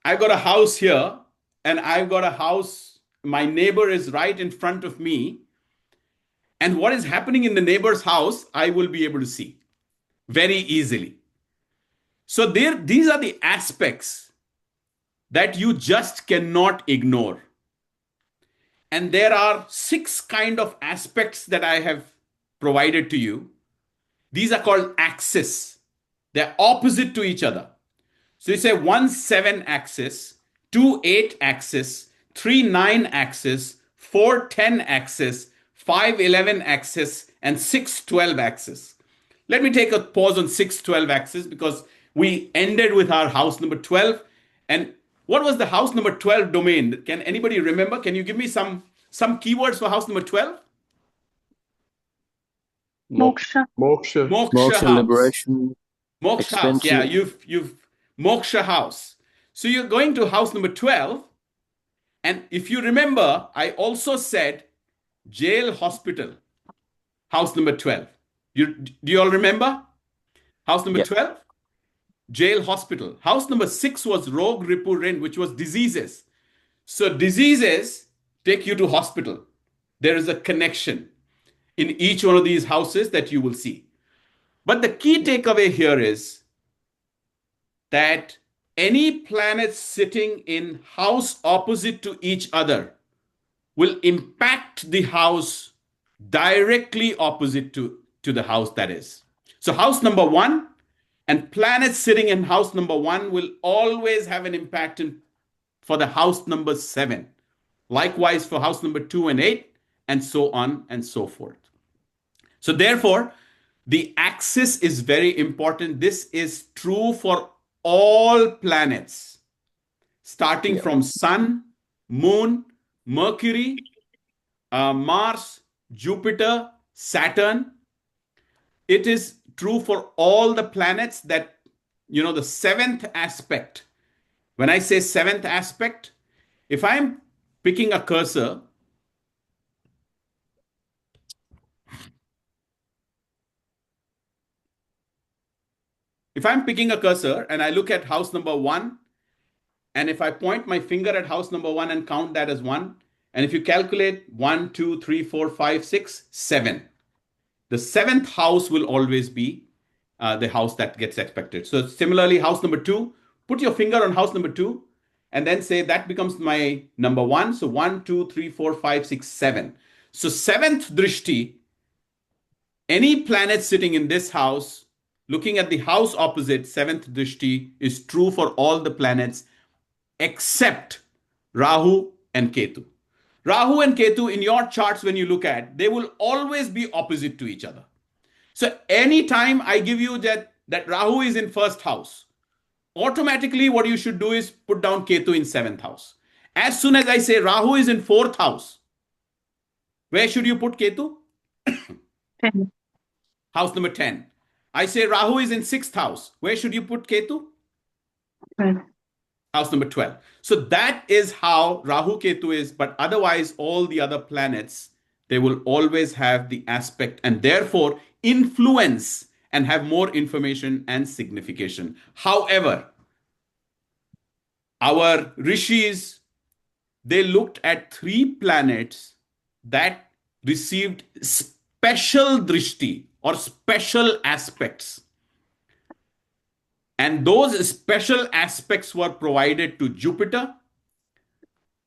I've got a house here and I've got a house, my neighbor is right in front of me. And what is happening in the neighbor's house, I will be able to see very easily. So these are the aspects that you just cannot ignore. And there are 6 kind of aspects that I have provided to you. These are called axis. They're opposite to each other. So you say 1-7 axis, 2-8 axis, 3-9 axis, 4-10 axis, 5-11 axis, and 6-12 axis. Let me take a pause on 6-12 axis because we ended with our house number 12. And what was the house number 12 domain? Can anybody remember? Can you give me some keywords for house number 12? Moksha. Moksha. Moksha Moksha, house. liberation, Moksha house. Yeah, expansion. you've Moksha house. So you're going to house number 12. And if you remember, I also said jail hospital, house number 12. Do you all remember? House number Yeah. 12, jail hospital. House number 6 was rogue ripu rin, which was diseases. So diseases take you to hospital. There is a connection in each one of these houses that you will see. But the key takeaway here is that any planets sitting in house opposite to each other will impact the house directly opposite to the house that is. So house number 1 and planets sitting in house number 1 will always have an impact for the house number 7. Likewise for house number 2 and 8, and so on and so forth. So therefore, the axis is very important. This is true for all planets, starting from Sun, Moon, Mercury, Mars, Jupiter, Saturn. It is true for all the planets that, the seventh aspect. When I say seventh aspect, if I'm picking a cursor, and I look at house number 1, and if I point my finger at house number 1 and count that as 1, and if you calculate 1, 2, 3, 4, 5, 6, 7, the 7th house will always be the house that gets expected. So similarly, house number 2, put your finger on house number 2, and then say that becomes my number 1. So 1, 2, 3, 4, 5, 6, 7. So 7th drishti, any planet sitting in this house, looking at the house opposite, 7th drishti is true for all the planets except Rahu and Ketu. Rahu and Ketu in your charts, when you look at, they will always be opposite to each other. So anytime I give you that Rahu is in 1st house, automatically what you should do is put down Ketu in 7th house. As soon as I say Rahu is in 4th house, where should you put Ketu? 10. House number 10. I say Rahu is in 6th house. Where should you put Ketu? 12. House number 12. So that is how Rahu Ketu is, but otherwise all the other planets, they will always have the aspect and therefore influence and have more information and signification. However, our rishis, they looked at 3 planets that received special drishti or special aspects. And those special aspects were provided to Jupiter,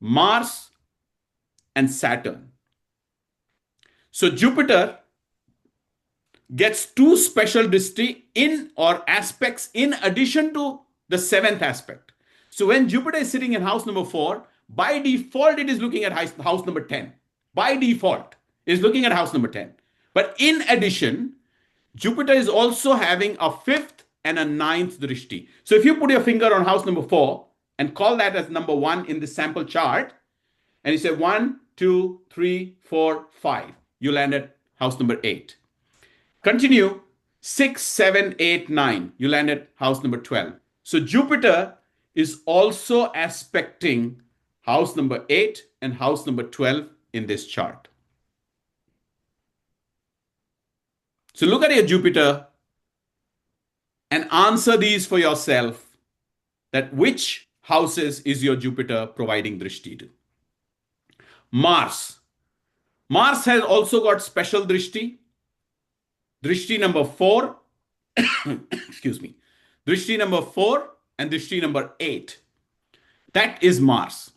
Mars, and Saturn. So Jupiter gets 2 special drishti or aspects in addition to the 7th aspect. So when Jupiter is sitting in house number 4, by default, it is looking at house number 10. By default, it is looking at house number 10. But in addition, Jupiter is also having a 5th and a 9th drishti. So if you put your finger on house number 4 and call that as number 1 in the sample chart, and you say 1, 2, 3, 4, 5, you land at house number 8. Continue 6, 7, 8, 9, you land at house number 12. So Jupiter is also aspecting house number 8 and house number 12 in this chart. So look at your Jupiter and answer these for yourself, that which houses is your Jupiter providing drishti to. Mars. Mars has also got special drishti. Drishti number 4, excuse me, drishti number 4 and drishti number 8. That is Mars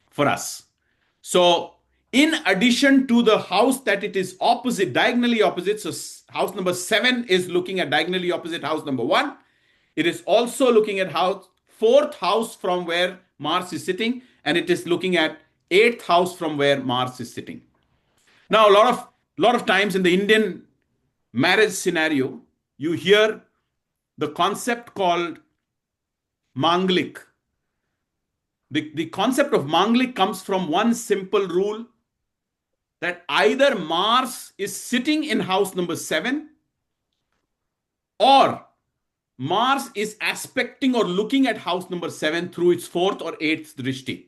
for us. So in addition to the house that it is opposite, diagonally opposite, so house number 7 is looking at diagonally opposite house number 1. It is also looking at 4th house from where Mars is sitting, and it is looking at 8th house from where Mars is sitting. Now, a lot of times in the Indian marriage scenario, you hear the concept called Manglik. The concept of Manglik comes from one simple rule. that either Mars is sitting in house number 7 or Mars is aspecting or looking at house number 7 through its 4th or 8th drishti.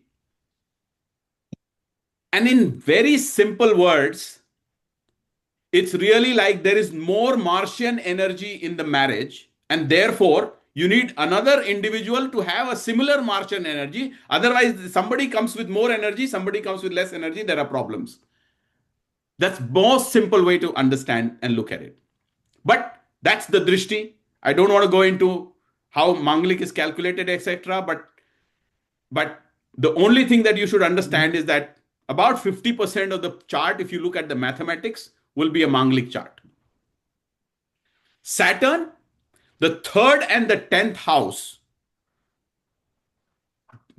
And in very simple words, it's really like there is more Martian energy in the marriage, and therefore you need another individual to have a similar Martian energy. Otherwise, somebody comes with more energy, somebody comes with less energy, there are problems. That's most simple way to understand and look at it. But that's the drishti. I don't want to go into how Manglik is calculated, etc. But the only thing that you should understand is that about 50% of the chart, if you look at the mathematics, will be a Manglik chart. Saturn, the 3rd and the 10th house,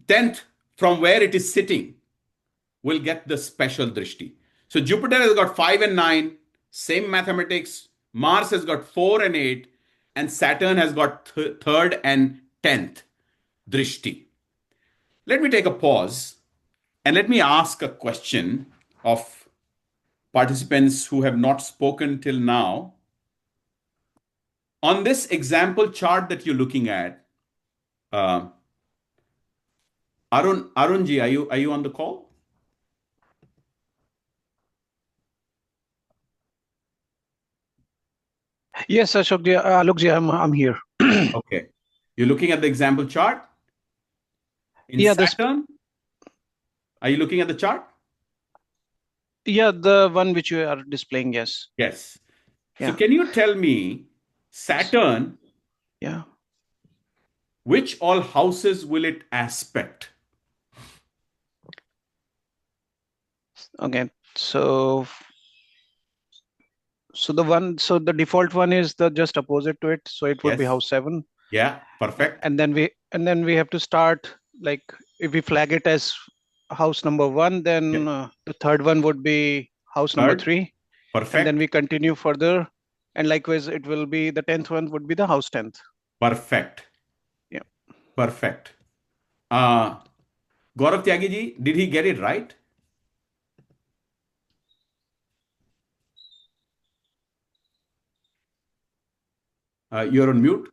10th from where it is sitting, will get the special drishti. So Jupiter has got 5 and 9, same mathematics. Mars has got 4 and 8, and Saturn has got 3rd and 10th drishti. Let me take a pause and let me ask a question of participants who have not spoken till now. On this example chart that you're looking at, Arunji, are you on the call? Yes, Ashokji, Alokji, I'm here. Okay. You're looking at the example chart? In Yeah, Saturn? Are you looking at the chart? Yeah, the one which you are displaying, yes. Yes. Yeah. So can you tell me, Saturn, Yeah. which all houses will it aspect? Okay. So the default one is the just opposite to it. So it would be Yes. house 7. Yeah, perfect. And then we have to start, like, if we flag it as house number 1, then the third one would be house number 3. Perfect. And then we continue further. And likewise, it will be the 10th one would be the house 10th. Perfect. Yeah. Perfect. Gaurav Tyagiji, did he get it right? You're on mute.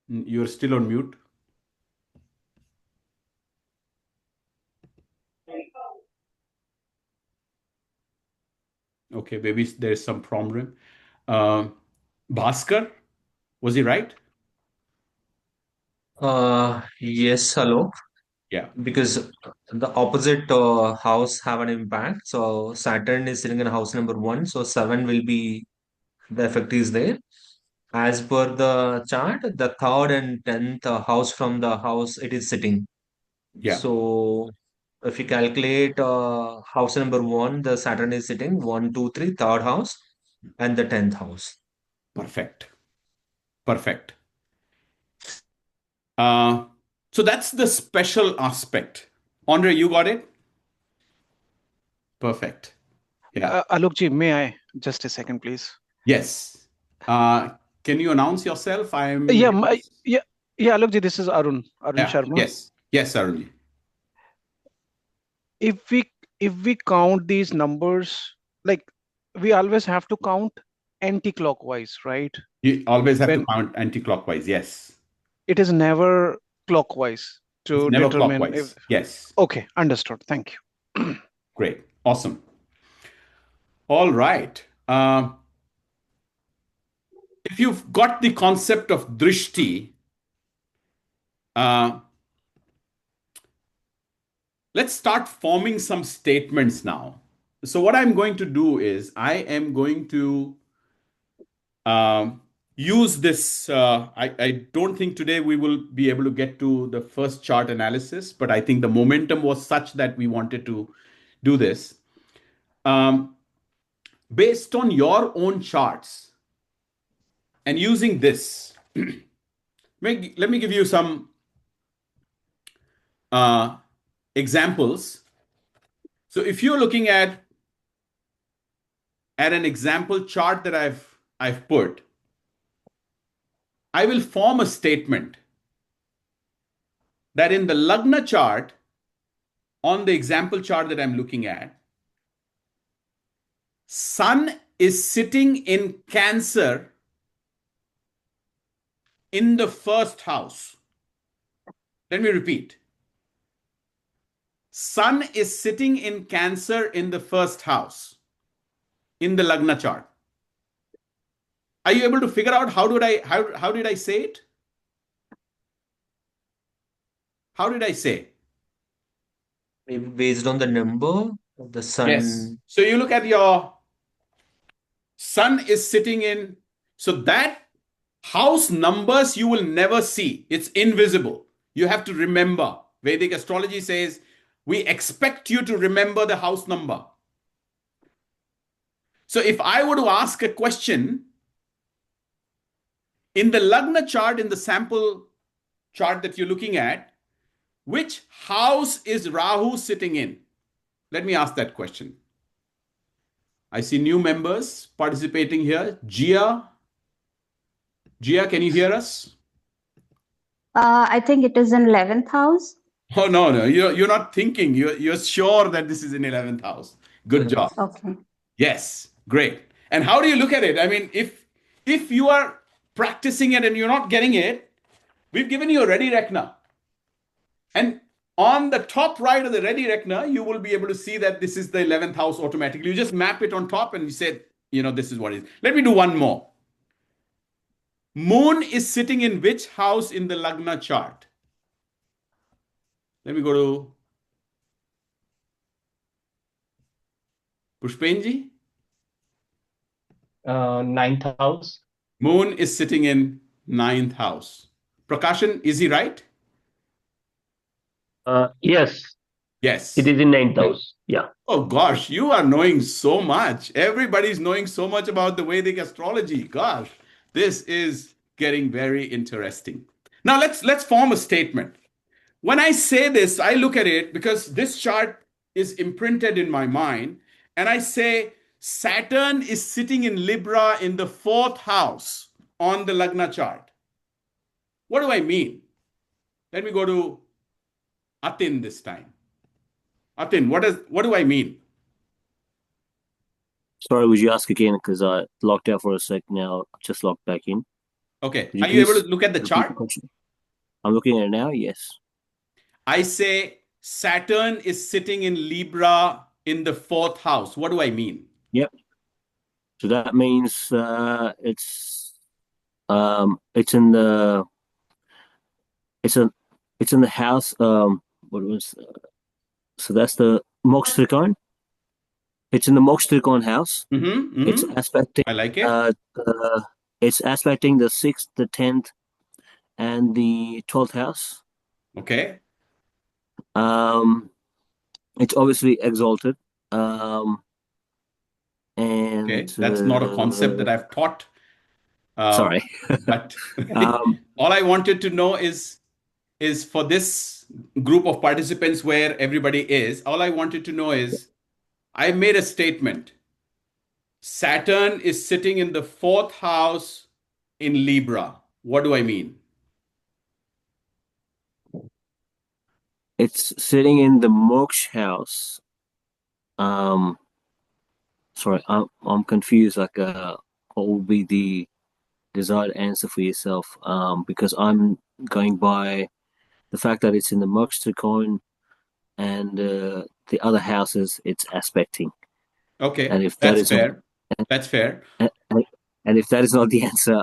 You're still on mute. Okay, maybe there's some problem. Bhaskar, was he right? Yes, hello. Yeah. Because the opposite house have an impact. So Saturn is sitting in house number 1, so 7 will be the effect is there. As per the chart, the third and 10th house from the house it is sitting. Yeah. So if you calculate house number 1, the Saturn is sitting 1, 2, 3, third house, and the 10th house. Perfect. Perfect. So that's the special aspect. Andre, you got it? Perfect. Yeah. Alokji, may I? Just a second, please. Yes. Can you announce yourself? Yeah, Alokji, this is Arun Sharma. Yes. Yes, Arunji. If we count these numbers, like, we always have to count anti-clockwise, right? You always have to count anti-clockwise. Yes. It is never clockwise to It's never determine clockwise. Yes. Okay, understood. Thank you. Great. Awesome. All right. If you've got the concept of drishti, let's start forming some statements now. So what I'm going to do is I am going to use this. I don't think today we will be able to get to the first chart analysis, but I think the momentum was such that we wanted to do this. Based on your own charts and using this, let me give you some examples. So if you're looking at an example chart that I've put, I will form a statement. that in the Lagna chart, on the example chart that I'm looking at, Sun is sitting in Cancer in the first house. Let me repeat. Sun is sitting in Cancer in the first house in the Lagna chart. Are you able to figure out how did I say it? How did I say? Maybe based on the number of the sun. Yes. So you look at your Sun is sitting in, so that house numbers you will never see. It's invisible. You have to remember. Vedic astrology says we expect you to remember the house number. So if I were to ask a question in the Lagna chart, in the sample chart that you're looking at, which house is Rahu sitting in? Let me ask that question. I see new members participating here. Gia, can you hear us? I think it is in 11th house. Oh, no. You're not thinking. You're sure that this is in 11th house. Good job. Okay. Yes, great. And how do you look at it? I mean, if you are practicing it and you're not getting it, we've given you a ready reckoner. And on the top right of the ready reckoner, you will be able to see that this is the 11th house automatically. You just map it on top and you say, this is what it is. Let me do one more. Moon is sitting in which house in the Lagna chart? Let me go to Pushpenji. 9th house. Moon is sitting in 9th house. Prakashan, is he right? Yes, Yes. it is in 9th house. Yeah. Oh gosh, you are knowing so much. Everybody's knowing so much about the Vedic astrology. Gosh, this is getting very interesting. Now let's form a statement. When I say this, I look at it because this chart is imprinted in my mind, and I say Saturn is sitting in Libra in the 4th house on the Lagna chart. What do I mean? Let me go to Atin this time. Atin, what do I mean? Sorry, would you ask again? Because I locked out for a sec now. Just logged back in. Okay. Could you Are you able please to look at the repeat chart? the question? I'm looking at it now, yes. I say Saturn is sitting in Libra in the 4th house. What do I mean? Yep. So that means it's in the house. What was so that's the Moksha Trikon. It's in the Moksha Trikon house. It's aspecting. I like it. It's aspecting the 6th, the 10th, and the 12th house. Okay. It's obviously exalted. And Okay. That's not a concept that I've taught. Sorry. But all I wanted to know is for this group of participants where everybody is, all I wanted to know is I made a statement. Saturn is sitting in the 4th house in Libra. What do I mean? It's sitting in the Moksha house. Sorry, I'm confused. Like, what will be the desired answer for yourself? Because I'm going by the fact that it's in the Moksha Trikon and the other houses it's aspecting. Okay, and if that's fair. That's fair. And if that is not the answer,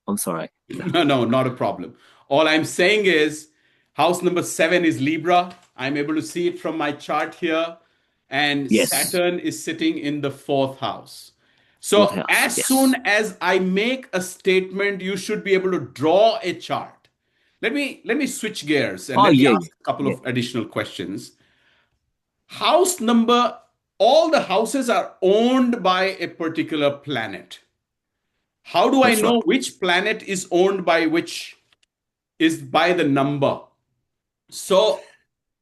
I'm sorry. No, not a problem. All I'm saying is house number 7 is Libra. I'm able to see it from my chart here. And Yes. Saturn is sitting in the 4th house. So Fourth house, as yes. soon as I make a statement, you should be able to draw a chart. Let me switch gears and let me ask a couple of additional questions. House number, all the houses are owned by a particular planet. How do I That's know right. which planet is owned by which? Is by the number. So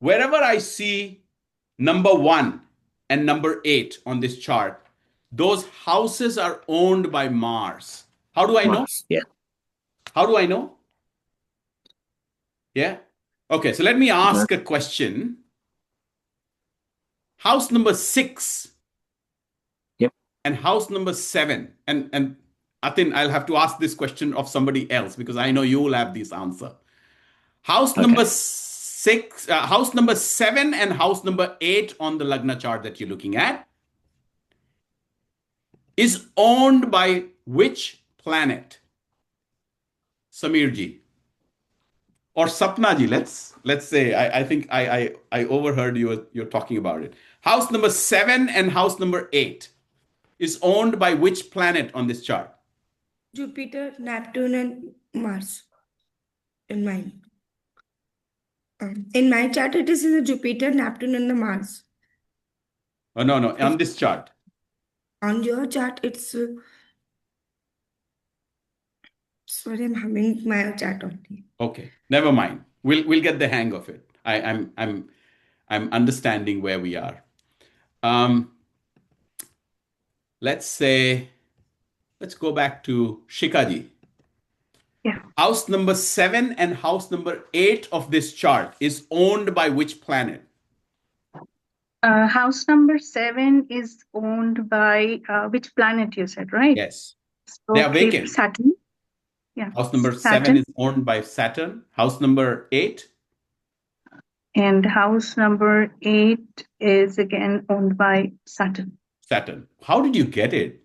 wherever I see number 1 and number 8 on this chart, those houses are owned by Mars. How do I know? Mars, yeah. How do I know? Yeah. Okay, so let me ask a question. House number 6 Yep. and house number 7. And Atin, I'll have to ask this question of somebody else because I know you will have this answer. House number Okay. 6, house number 7 and house number 8 on the Lagna chart that you're looking at is owned by which planet? Samirji or Sapnaji, let's say. I think I overheard you're talking about it. House number 7 and house number 8 is owned by which planet on this chart? Jupiter, Neptune, and Mars. In mine. In my chart, it is in the Jupiter, Neptune, and the Mars. Oh, no, on this chart. On your chart, it's sorry, I'm having my chart only. Okay, never mind. We'll get the hang of it. I'm understanding where we are. Let's go back to Shikaji. Yeah. House number 7 and house number 8 of this chart is owned by which planet? House number 7 is owned by which planet you said, right? Yes. So They are vacant. Saturn. Yeah. House number 7 Saturn. is owned by Saturn. House number 8? And house number 8 is again owned by Saturn. Saturn. How did you get it?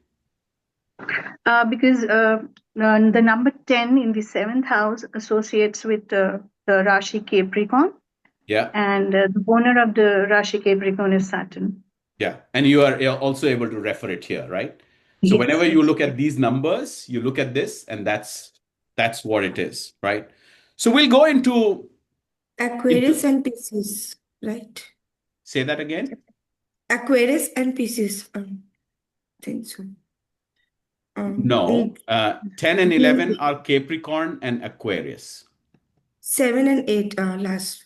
Because the number 10 in the 7th house associates with the Rashi Capricorn. Yeah. And the owner of the Rashi Capricorn is Saturn. Yeah. And you are also able to refer it here, right? So Yes. whenever you look at these numbers, you look at this, and that's what it is, right? So we'll go into Aquarius and Pisces, right? say that again. Aquarius and Pisces. I think so. No, 10 and 11 are Capricorn and Aquarius. 7 and 8 are last.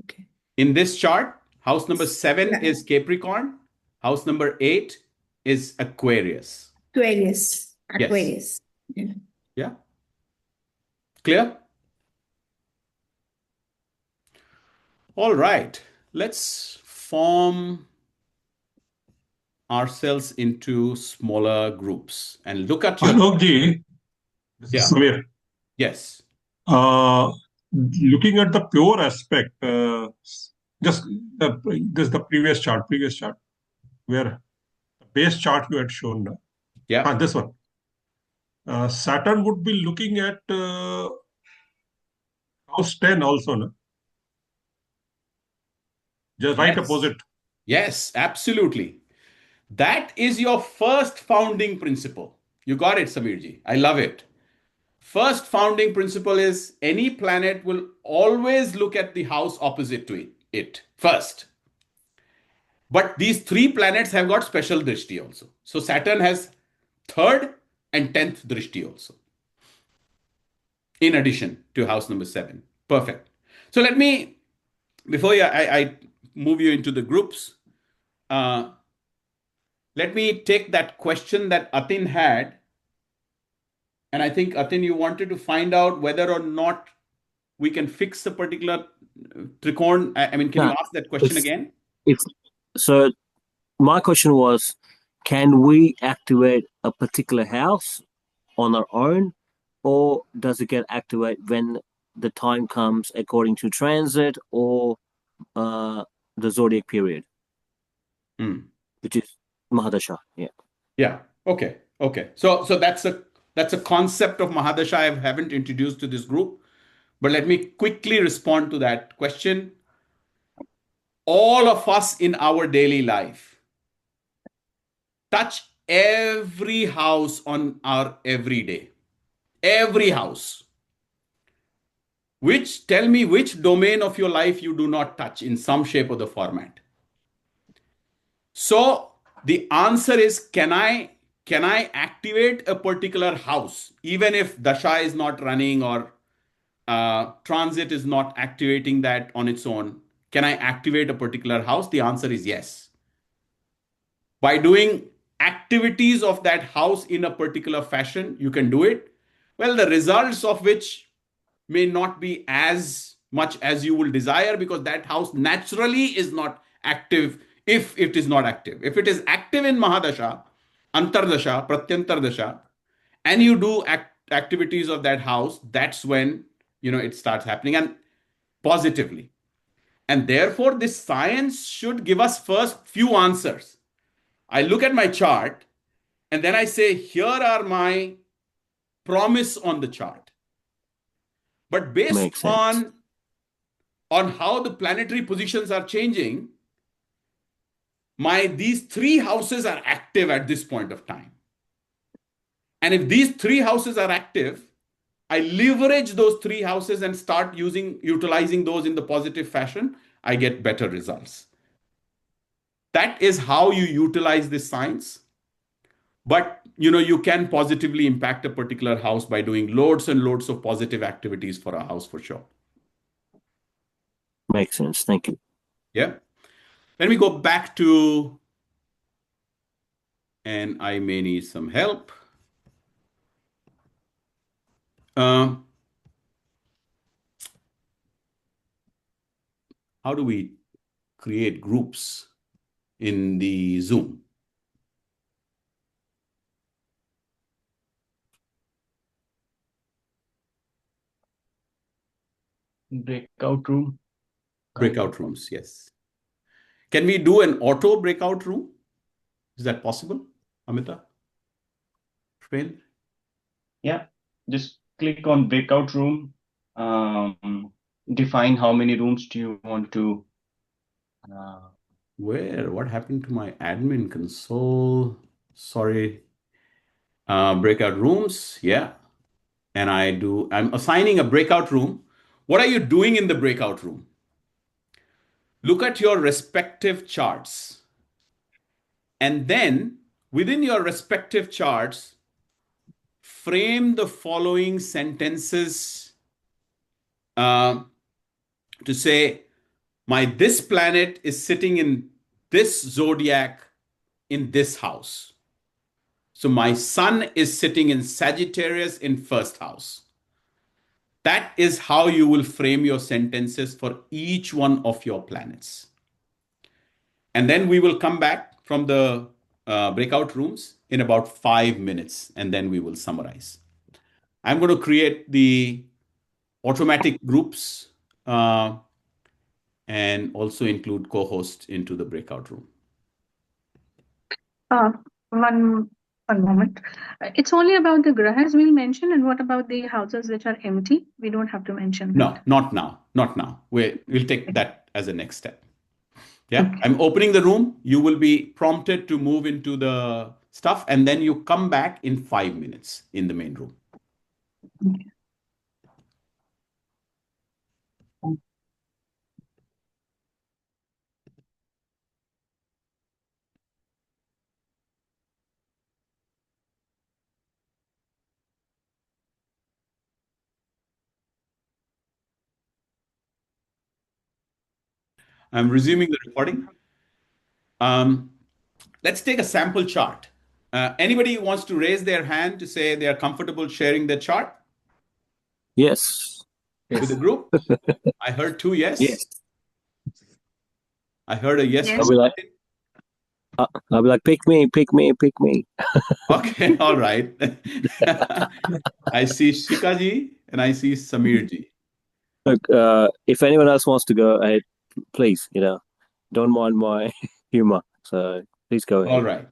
Okay. In this chart, house number 7 is Capricorn. House number 8 is Aquarius. Aquarius. Yes. Aquarius. Yeah. Yeah. Clear? All right. Let's form ourselves into smaller groups and look at your... Alokji, this Yeah. is Samir. Yes. Looking at the pure aspect, this is the previous chart, where the base chart you had shown. Yeah. This one. Saturn would be looking at house 10 also, no? Just right Yes. opposite. Yes, absolutely. That is your first founding principle. You got it, Samirji. I love it. First founding principle is any planet will always look at the house opposite to it first. But these 3 planets have got special drishti also. So Saturn has 3rd and 10th drishti also, in addition to house number 7. Perfect. So let me, before I move you into the groups, let me take that question that Atin had. And I think, Atin, you wanted to find out whether or not we can fix a particular tricorn. I mean, can you ask that question again? So my question was, can we activate a particular house on our own, or does it get activated when the time comes according to transit or the zodiac period, which is Mahadasha? Yeah. Yeah. Okay. So that's a concept of Mahadasha I haven't introduced to this group, but let me quickly respond to that question. All of us in our daily life touch every house on our everyday. Every house. Tell me which domain of your life you do not touch in some shape or the format. So the answer is, can I activate a particular house even if Dasha is not running or transit is not activating that on its own? Can I activate a particular house? The answer is yes. By doing activities of that house in a particular fashion, you can do it. Well, the results of which may not be as much as you will desire, because that house naturally is not active if it is not active. If it is active in Mahadasha, Antardasha, Pratyantardasha, and you do activities of that house, that's when it starts happening, and positively. And therefore, this science should give us first few answers. I look at my chart and then I say, here are my promise on the chart. But based Makes sense. on how the planetary positions are changing, these three houses are active at this point of time. And if these three houses are active, I leverage those three houses and start utilizing those in the positive fashion, I get better results. That is how you utilize this science. But you can positively impact a particular house by doing loads and loads of positive activities for a house, for sure. Makes sense. Thank you. Yeah. Let me go back to, and I may need some help. How do we create groups in the Zoom? Breakout room. Breakout rooms, yes. Can we do an auto breakout room? Is that possible, Amita? Shpen? Yeah, just click on breakout room. Define how many rooms do you want to. What happened to my admin console? Sorry. Breakout rooms, yeah. And I'm assigning a breakout room. What are you doing in the breakout room? Look at your respective charts. And then within your respective charts, frame the following sentences to say, this planet is sitting in this zodiac in this house. So my sun is sitting in Sagittarius in first house. That is how you will frame your sentences for each one of your planets. And then we will come back from the breakout rooms in about 5 minutes, and then we will summarize. I'm going to create the automatic groups and also include co-hosts into the breakout room. One moment. It's only about the grahas we'll mention, and what about the houses which are empty? We don't have to mention No, that. not now. Not now. We'll take that as a next step. Yeah, Okay. I'm opening the room. You will be prompted to move into the stuff, and then you come back in 5 minutes in the main room. Okay. I'm resuming the recording. Let's take a sample chart. Anybody wants to raise their hand to say they are comfortable sharing their chart Yes. with the group? I heard 2 yes. Yes. I heard a yes. Yes. I'll be like, pick me, pick me, pick me. Okay, all right. I see Shikaji and I see Samirji. Look, if anyone else wants to go ahead, please, don't mind my humor. So please go ahead. All right.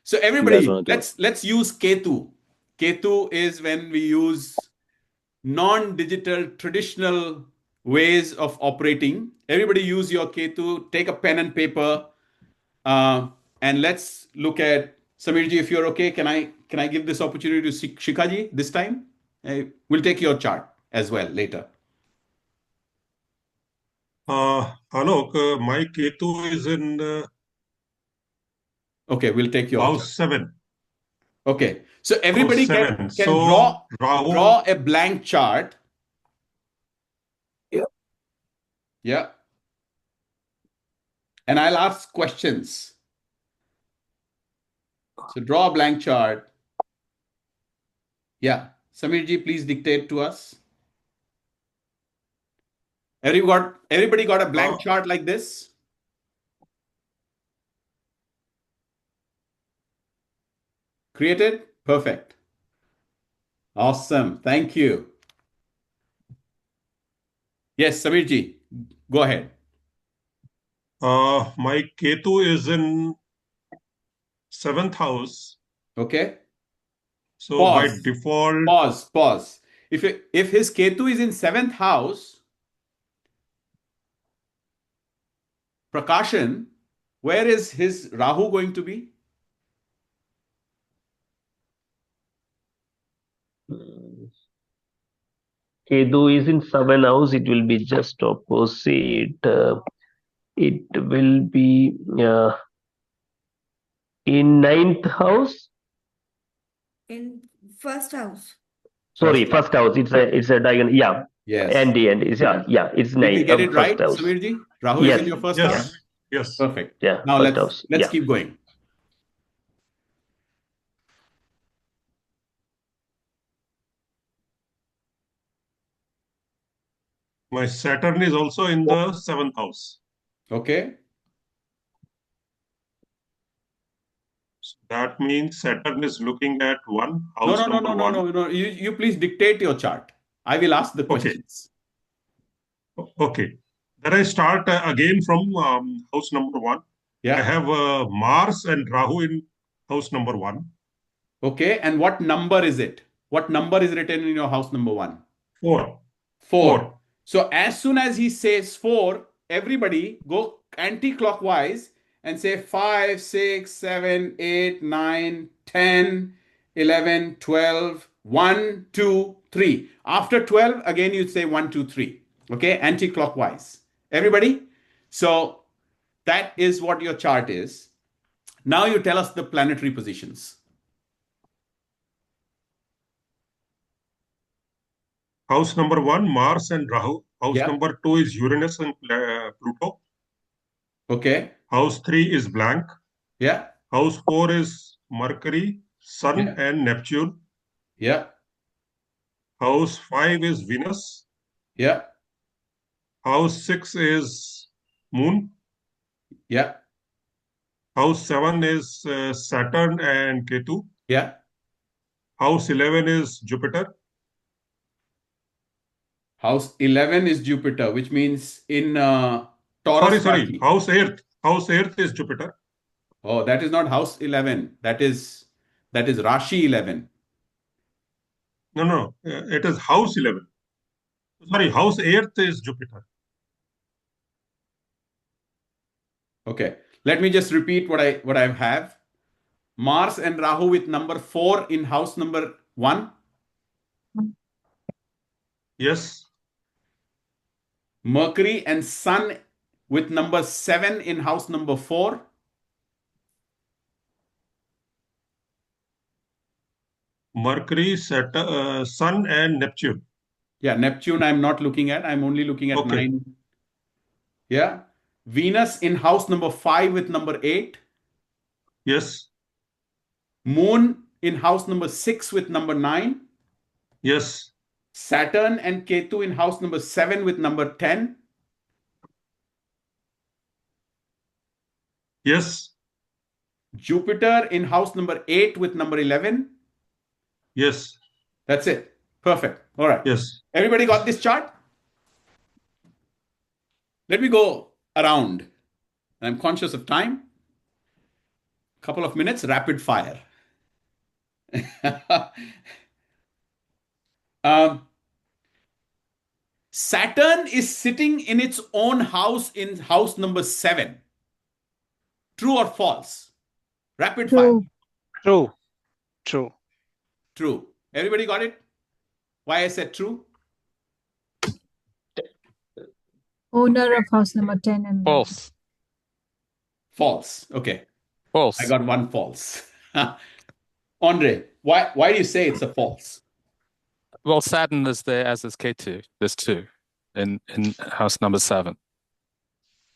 So You guys everybody, wanna do it. let's use Ketu. Ketu is when we use non-digital traditional ways of operating. Everybody use your Ketu. Take a pen and paper, and let's look at Samirji. If you're okay, can I give this opportunity to Shikaji this time? We'll take your chart as well later. Alok, my Ketu is in Okay, we'll take your house chart. 7. Okay, so everybody House can 7. So Rahu. draw a blank chart. Yeah. Yeah. And I'll ask questions. So draw a blank chart. Yeah. Samirji, please dictate to us. Everybody got a blank chart like this? Created? Perfect. Awesome. Thank you. Yes, Samirji, go ahead. My Ketu is in 7th house. Okay. So by default, pause. If his Ketu is in 7th house, Prakashan, where is his Rahu going to be? Ketu is in 7th house. It will be just opposite. It will be in 9th house. In first house. Sorry, first house. It's a diagonal. Yeah. Yes. And it's Did we get it right, Samirji? Rahu is in your first house? Yes. Perfect. Yeah. Now first house. let's keep going. My Saturn is also in the 7th house. Okay. So that means Saturn is looking at house number one. No. You please dictate your chart. I will ask the questions. Okay. Then I start again from house number 1. Yeah. I have Mars and Rahu in house number 1. Okay. And what number is it? What number is written in your house number 1? 4. 4. So as soon as he says 4, everybody go anti-clockwise and say 5, 6, 7, 8, 9, 10, 11, 12, 1, 2, 3. After 12, again you say 1, 2, 3. Okay, anti-clockwise. Everybody? So that is what your chart is. Now you tell us the planetary positions. House number 1, Mars and Rahu. House number 2 is Uranus and Pluto. Okay. House 3 is blank. Yeah. House 4 is Mercury, Sun and Neptune. Yeah. House 5 is Venus. Yeah. House 6 is Moon. Yeah. House 7 is Saturn and Ketu. Yeah. House 11 is Jupiter. House 11 is Jupiter, which means in Taurus. Sorry. House 8th is Jupiter. Oh, that is not house 11. That is Rashi 11. No. It is house 11. Sorry, house 8th is Jupiter. Okay. Let me just repeat what I have. Mars and Rahu with number 4 in house number 1. Yes. Mercury and Sun with number 7 in house number 4. Mercury, Saturn, Sun and Neptune. Yeah, Neptune I'm not looking at. I'm only looking at 9. Yeah. Venus in house number 5 with number 8. Yes. Moon in house number 6 with number 9. Yes. Saturn and Ketu in house number 7 with number 10. Yes. Jupiter in house number 8 with number 11. Yes. That's it. Perfect. All right. Yes. Everybody got this chart? Let me go around. I'm conscious of time. Couple of minutes, rapid fire. Saturn is sitting in its own house in house number 7. True or false? Rapid fire. True. Everybody got it? Why I said true? Owner of house number 10 and False. Okay. False. I got one false. Andre, why do you say it's a false? Well, Saturn is there as is Ketu. There's 2 in house number 7,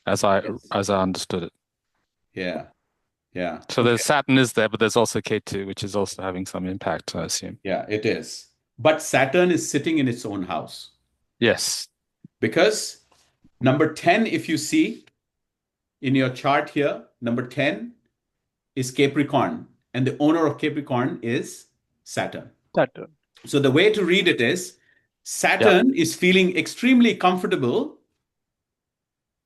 as I understood it. Yeah. So there's Saturn is there, but there's also Ketu, which is also having some impact, I assume. Yeah, it is. But Saturn is sitting in its own house. Yes. Because Number 10, if you see in your chart here, number 10 is Capricorn, and the owner of Capricorn is Saturn. Saturn. So the way to read it is Saturn is feeling extremely comfortable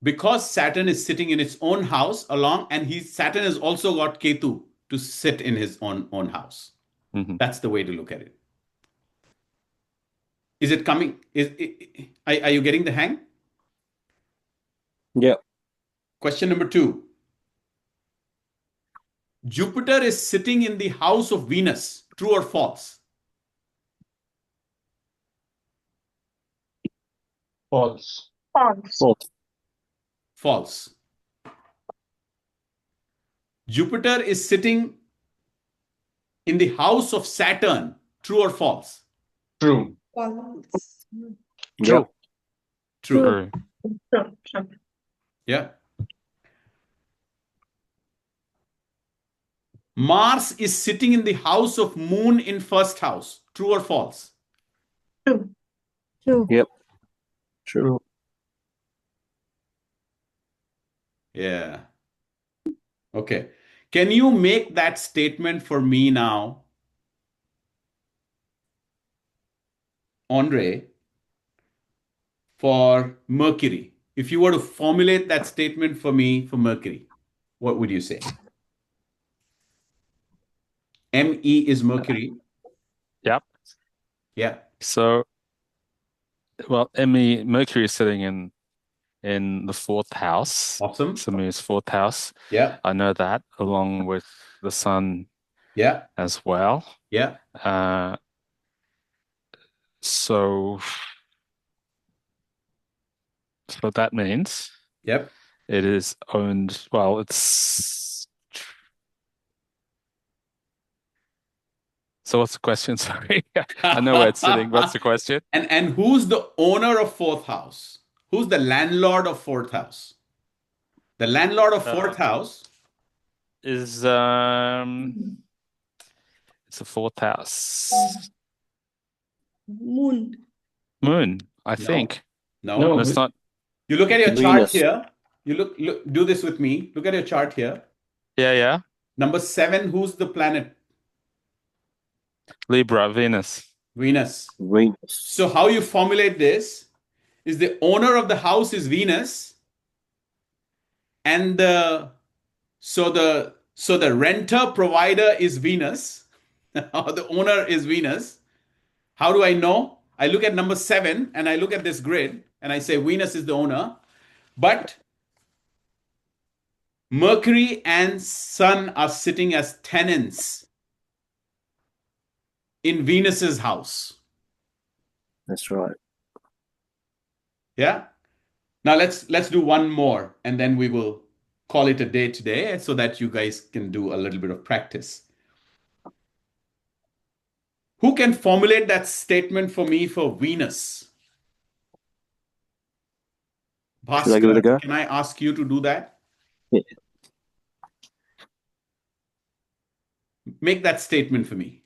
because Saturn is sitting in its own house and Saturn has also got Ketu to sit in his own house. That's the way to look at it. Is it coming? Are you getting the hang? Yeah. Question number 2. Jupiter is sitting in the house of Venus. True or false? False. False. False. Jupiter is sitting in the house of Saturn. True or false? True. False. True. True. True. Yeah. Mars is sitting in the house of Moon in first house. True or false? True. True. Yep. True. Yeah. Okay. Can you make that statement for me now, Andre, for Mercury? If you were to formulate that statement for me for Mercury, what would you say? ME is Mercury. Yep. Yeah. So, well, Mercury is sitting in the fourth house. Awesome. Samir's fourth house. Yeah. I know that, along with the sun. Yeah. As well. Yeah. So that means. Yep. It is owned. Well, it's. So what's the question? Sorry, I know where it's sitting. What's the question? And who's the owner of fourth house? Who's the landlord of fourth house? The landlord of fourth house is it's a fourth house. Moon. Moon, I think. No, it's not. You look at your Venus. chart here. You look. Do this with me. Look at your chart here. Yeah. Number 7. Who's the planet? Libra, Venus. So how you formulate this is the owner of the house is Venus, and the renter provider is Venus, or the owner is Venus. How do I know? I look at number 7 and I look at this grid and I say Venus is the owner, but Mercury and Sun are sitting as tenants in Venus's house. That's right. Yeah. Now let's do one more and then we will call it a day today so that you guys can do a little bit of practice. Who can formulate that statement for me for Venus? Should I give it a go? Can I ask you to do that? Yeah. Make that statement for me.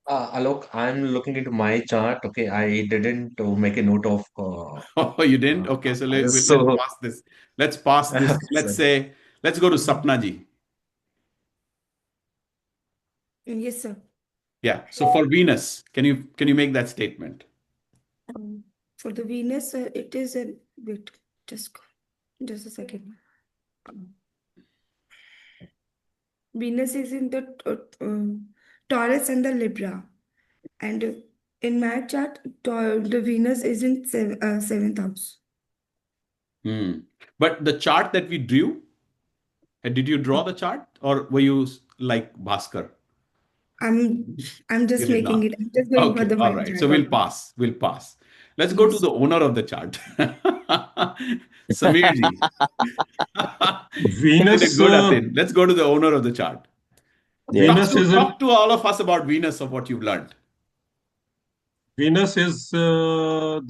Alok, I'm looking into my chart. Okay, I didn't make a note of. Oh, you didn't? Okay, so let's pass this. Let's pass this. Let's go to Sapnaji. Yes, sir. Yeah. So for Venus, can you make that statement? For the Venus, it is a bit. Just a second. Venus is in the Taurus and the Libra, and in my chart, the Venus is in seventh house. But the chart that we drew, did you draw the chart or were you like Bhaskar? I'm just making it. I'm just going for the all right. So we'll pass. Let's go to the owner of the chart. Samirji. Venus. Let's go to the owner of the chart. Venus talk to all of us about Venus, of what you've learned. Venus is the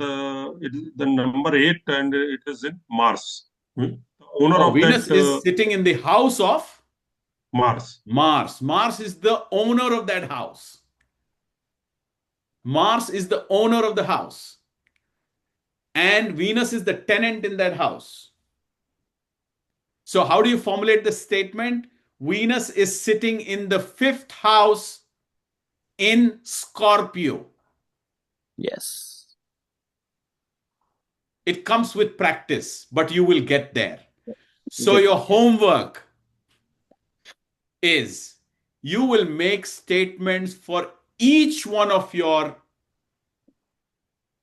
number 8 and it is in Mars. The owner of Venus that, is sitting in the house of Mars. Mars is the owner of that house. Mars is the owner of the house. and Venus is the tenant in that house. So how do you formulate the statement? Venus is sitting in the 5th house in Scorpio. Yes. It comes with practice, but you will get there. So your homework is you will make statements for each one of your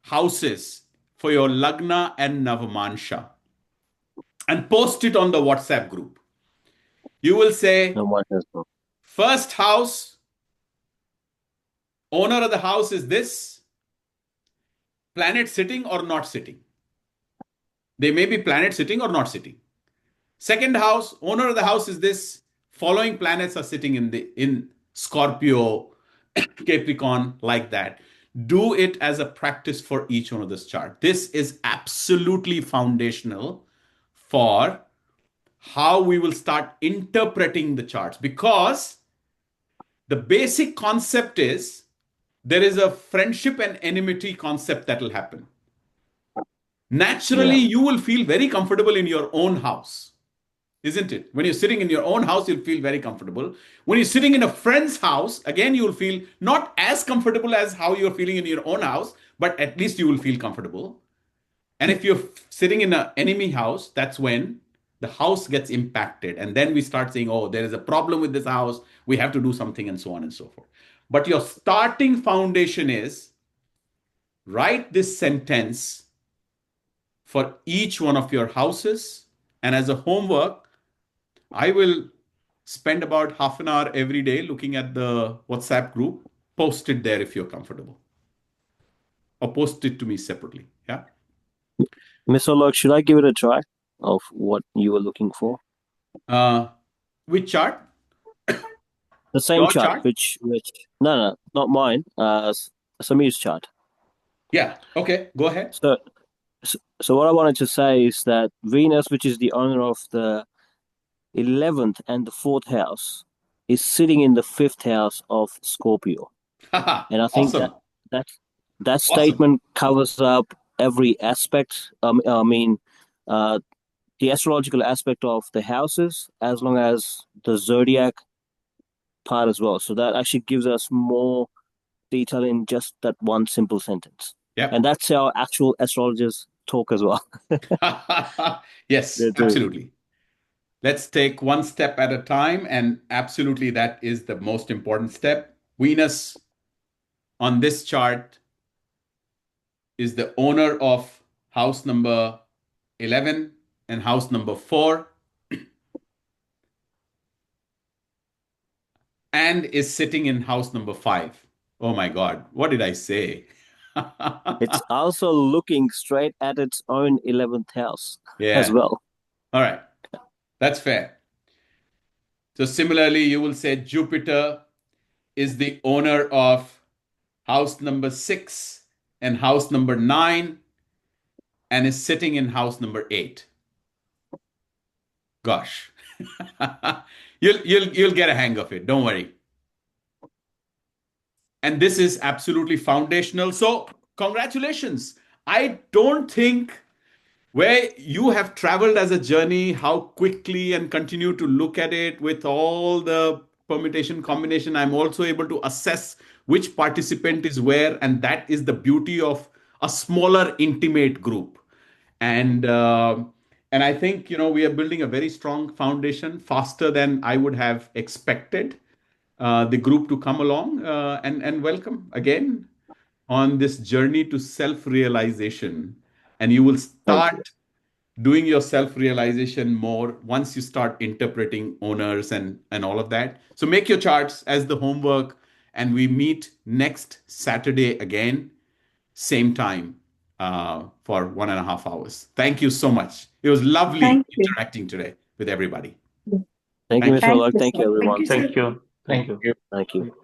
houses for your Lagna and Navamansha and post it on the WhatsApp group. You will say, first house, owner of the house is this, planet sitting or not sitting. They may be planet sitting or not sitting. Second house, owner of the house is this, following planets are sitting in Scorpio, Capricorn, like that. Do it as a practice for each one of this chart. This is absolutely foundational for how we will start interpreting the charts, because the basic concept is there is a friendship and enmity concept that will happen. Naturally, you will feel very comfortable in your own house, isn't it? When you're sitting in your own house, you'll feel very comfortable. When you're sitting in a friend's house, again, you'll feel not as comfortable as how you're feeling in your own house, but at least you will feel comfortable. And if you're sitting in an enemy house, that's when the house gets impacted. And then we start saying, oh, there is a problem with this house. We have to do something, and so on and so forth. But your starting foundation is write this sentence for each one of your houses. And as a homework, I will spend about half an hour every day looking at the WhatsApp group. Post it there if you're comfortable. Or post it to me separately. Yeah. Mr. Lok, should I give it a try of what you were looking for? Which chart? The same Your chart, which no, not mine. Samir's chart. Yeah. Okay. Go ahead. So what I wanted to say is that Venus, which is the owner of the 11th and the 4th house, is sitting in the 5th house of Scorpio. And I think awesome. that statement covers up every aspect. The astrological aspect of the houses, as long as the zodiac part as well. So that actually gives us more detail in just that one simple sentence. Yeah. And that's how actual astrologers talk as well. Yes, absolutely. Let's take one step at a time. And absolutely, that is the most important step. Venus on this chart is the owner of house number 11 and house number 4. And is sitting in house number 5. Oh my God, what did I say? It's also looking straight at its own 11th house as well. All right, that's fair. So similarly, you will say Jupiter is the owner of house number 6 and house number 9 and is sitting in house number 8. Gosh. You'll get a hang of it. Don't worry. And this is absolutely foundational. So congratulations. I don't think where you have traveled as a journey, how quickly and continue to look at it with all the permutation combination, I'm also able to assess which participant is where. And that is the beauty of a smaller, intimate group. And I think, we are building a very strong foundation faster than I would have expected the group to come along and welcome again on this journey to self-realization. And you will start doing your self-realization more once you start interpreting owners and all of that. So make your charts as the homework, and we meet next Saturday again, same time. For 1.5 hours. Thank you so much. It was lovely interacting today with everybody. Thank you, Mr. Lok. Thank you, everyone. Thank you. Thank you. Thank you.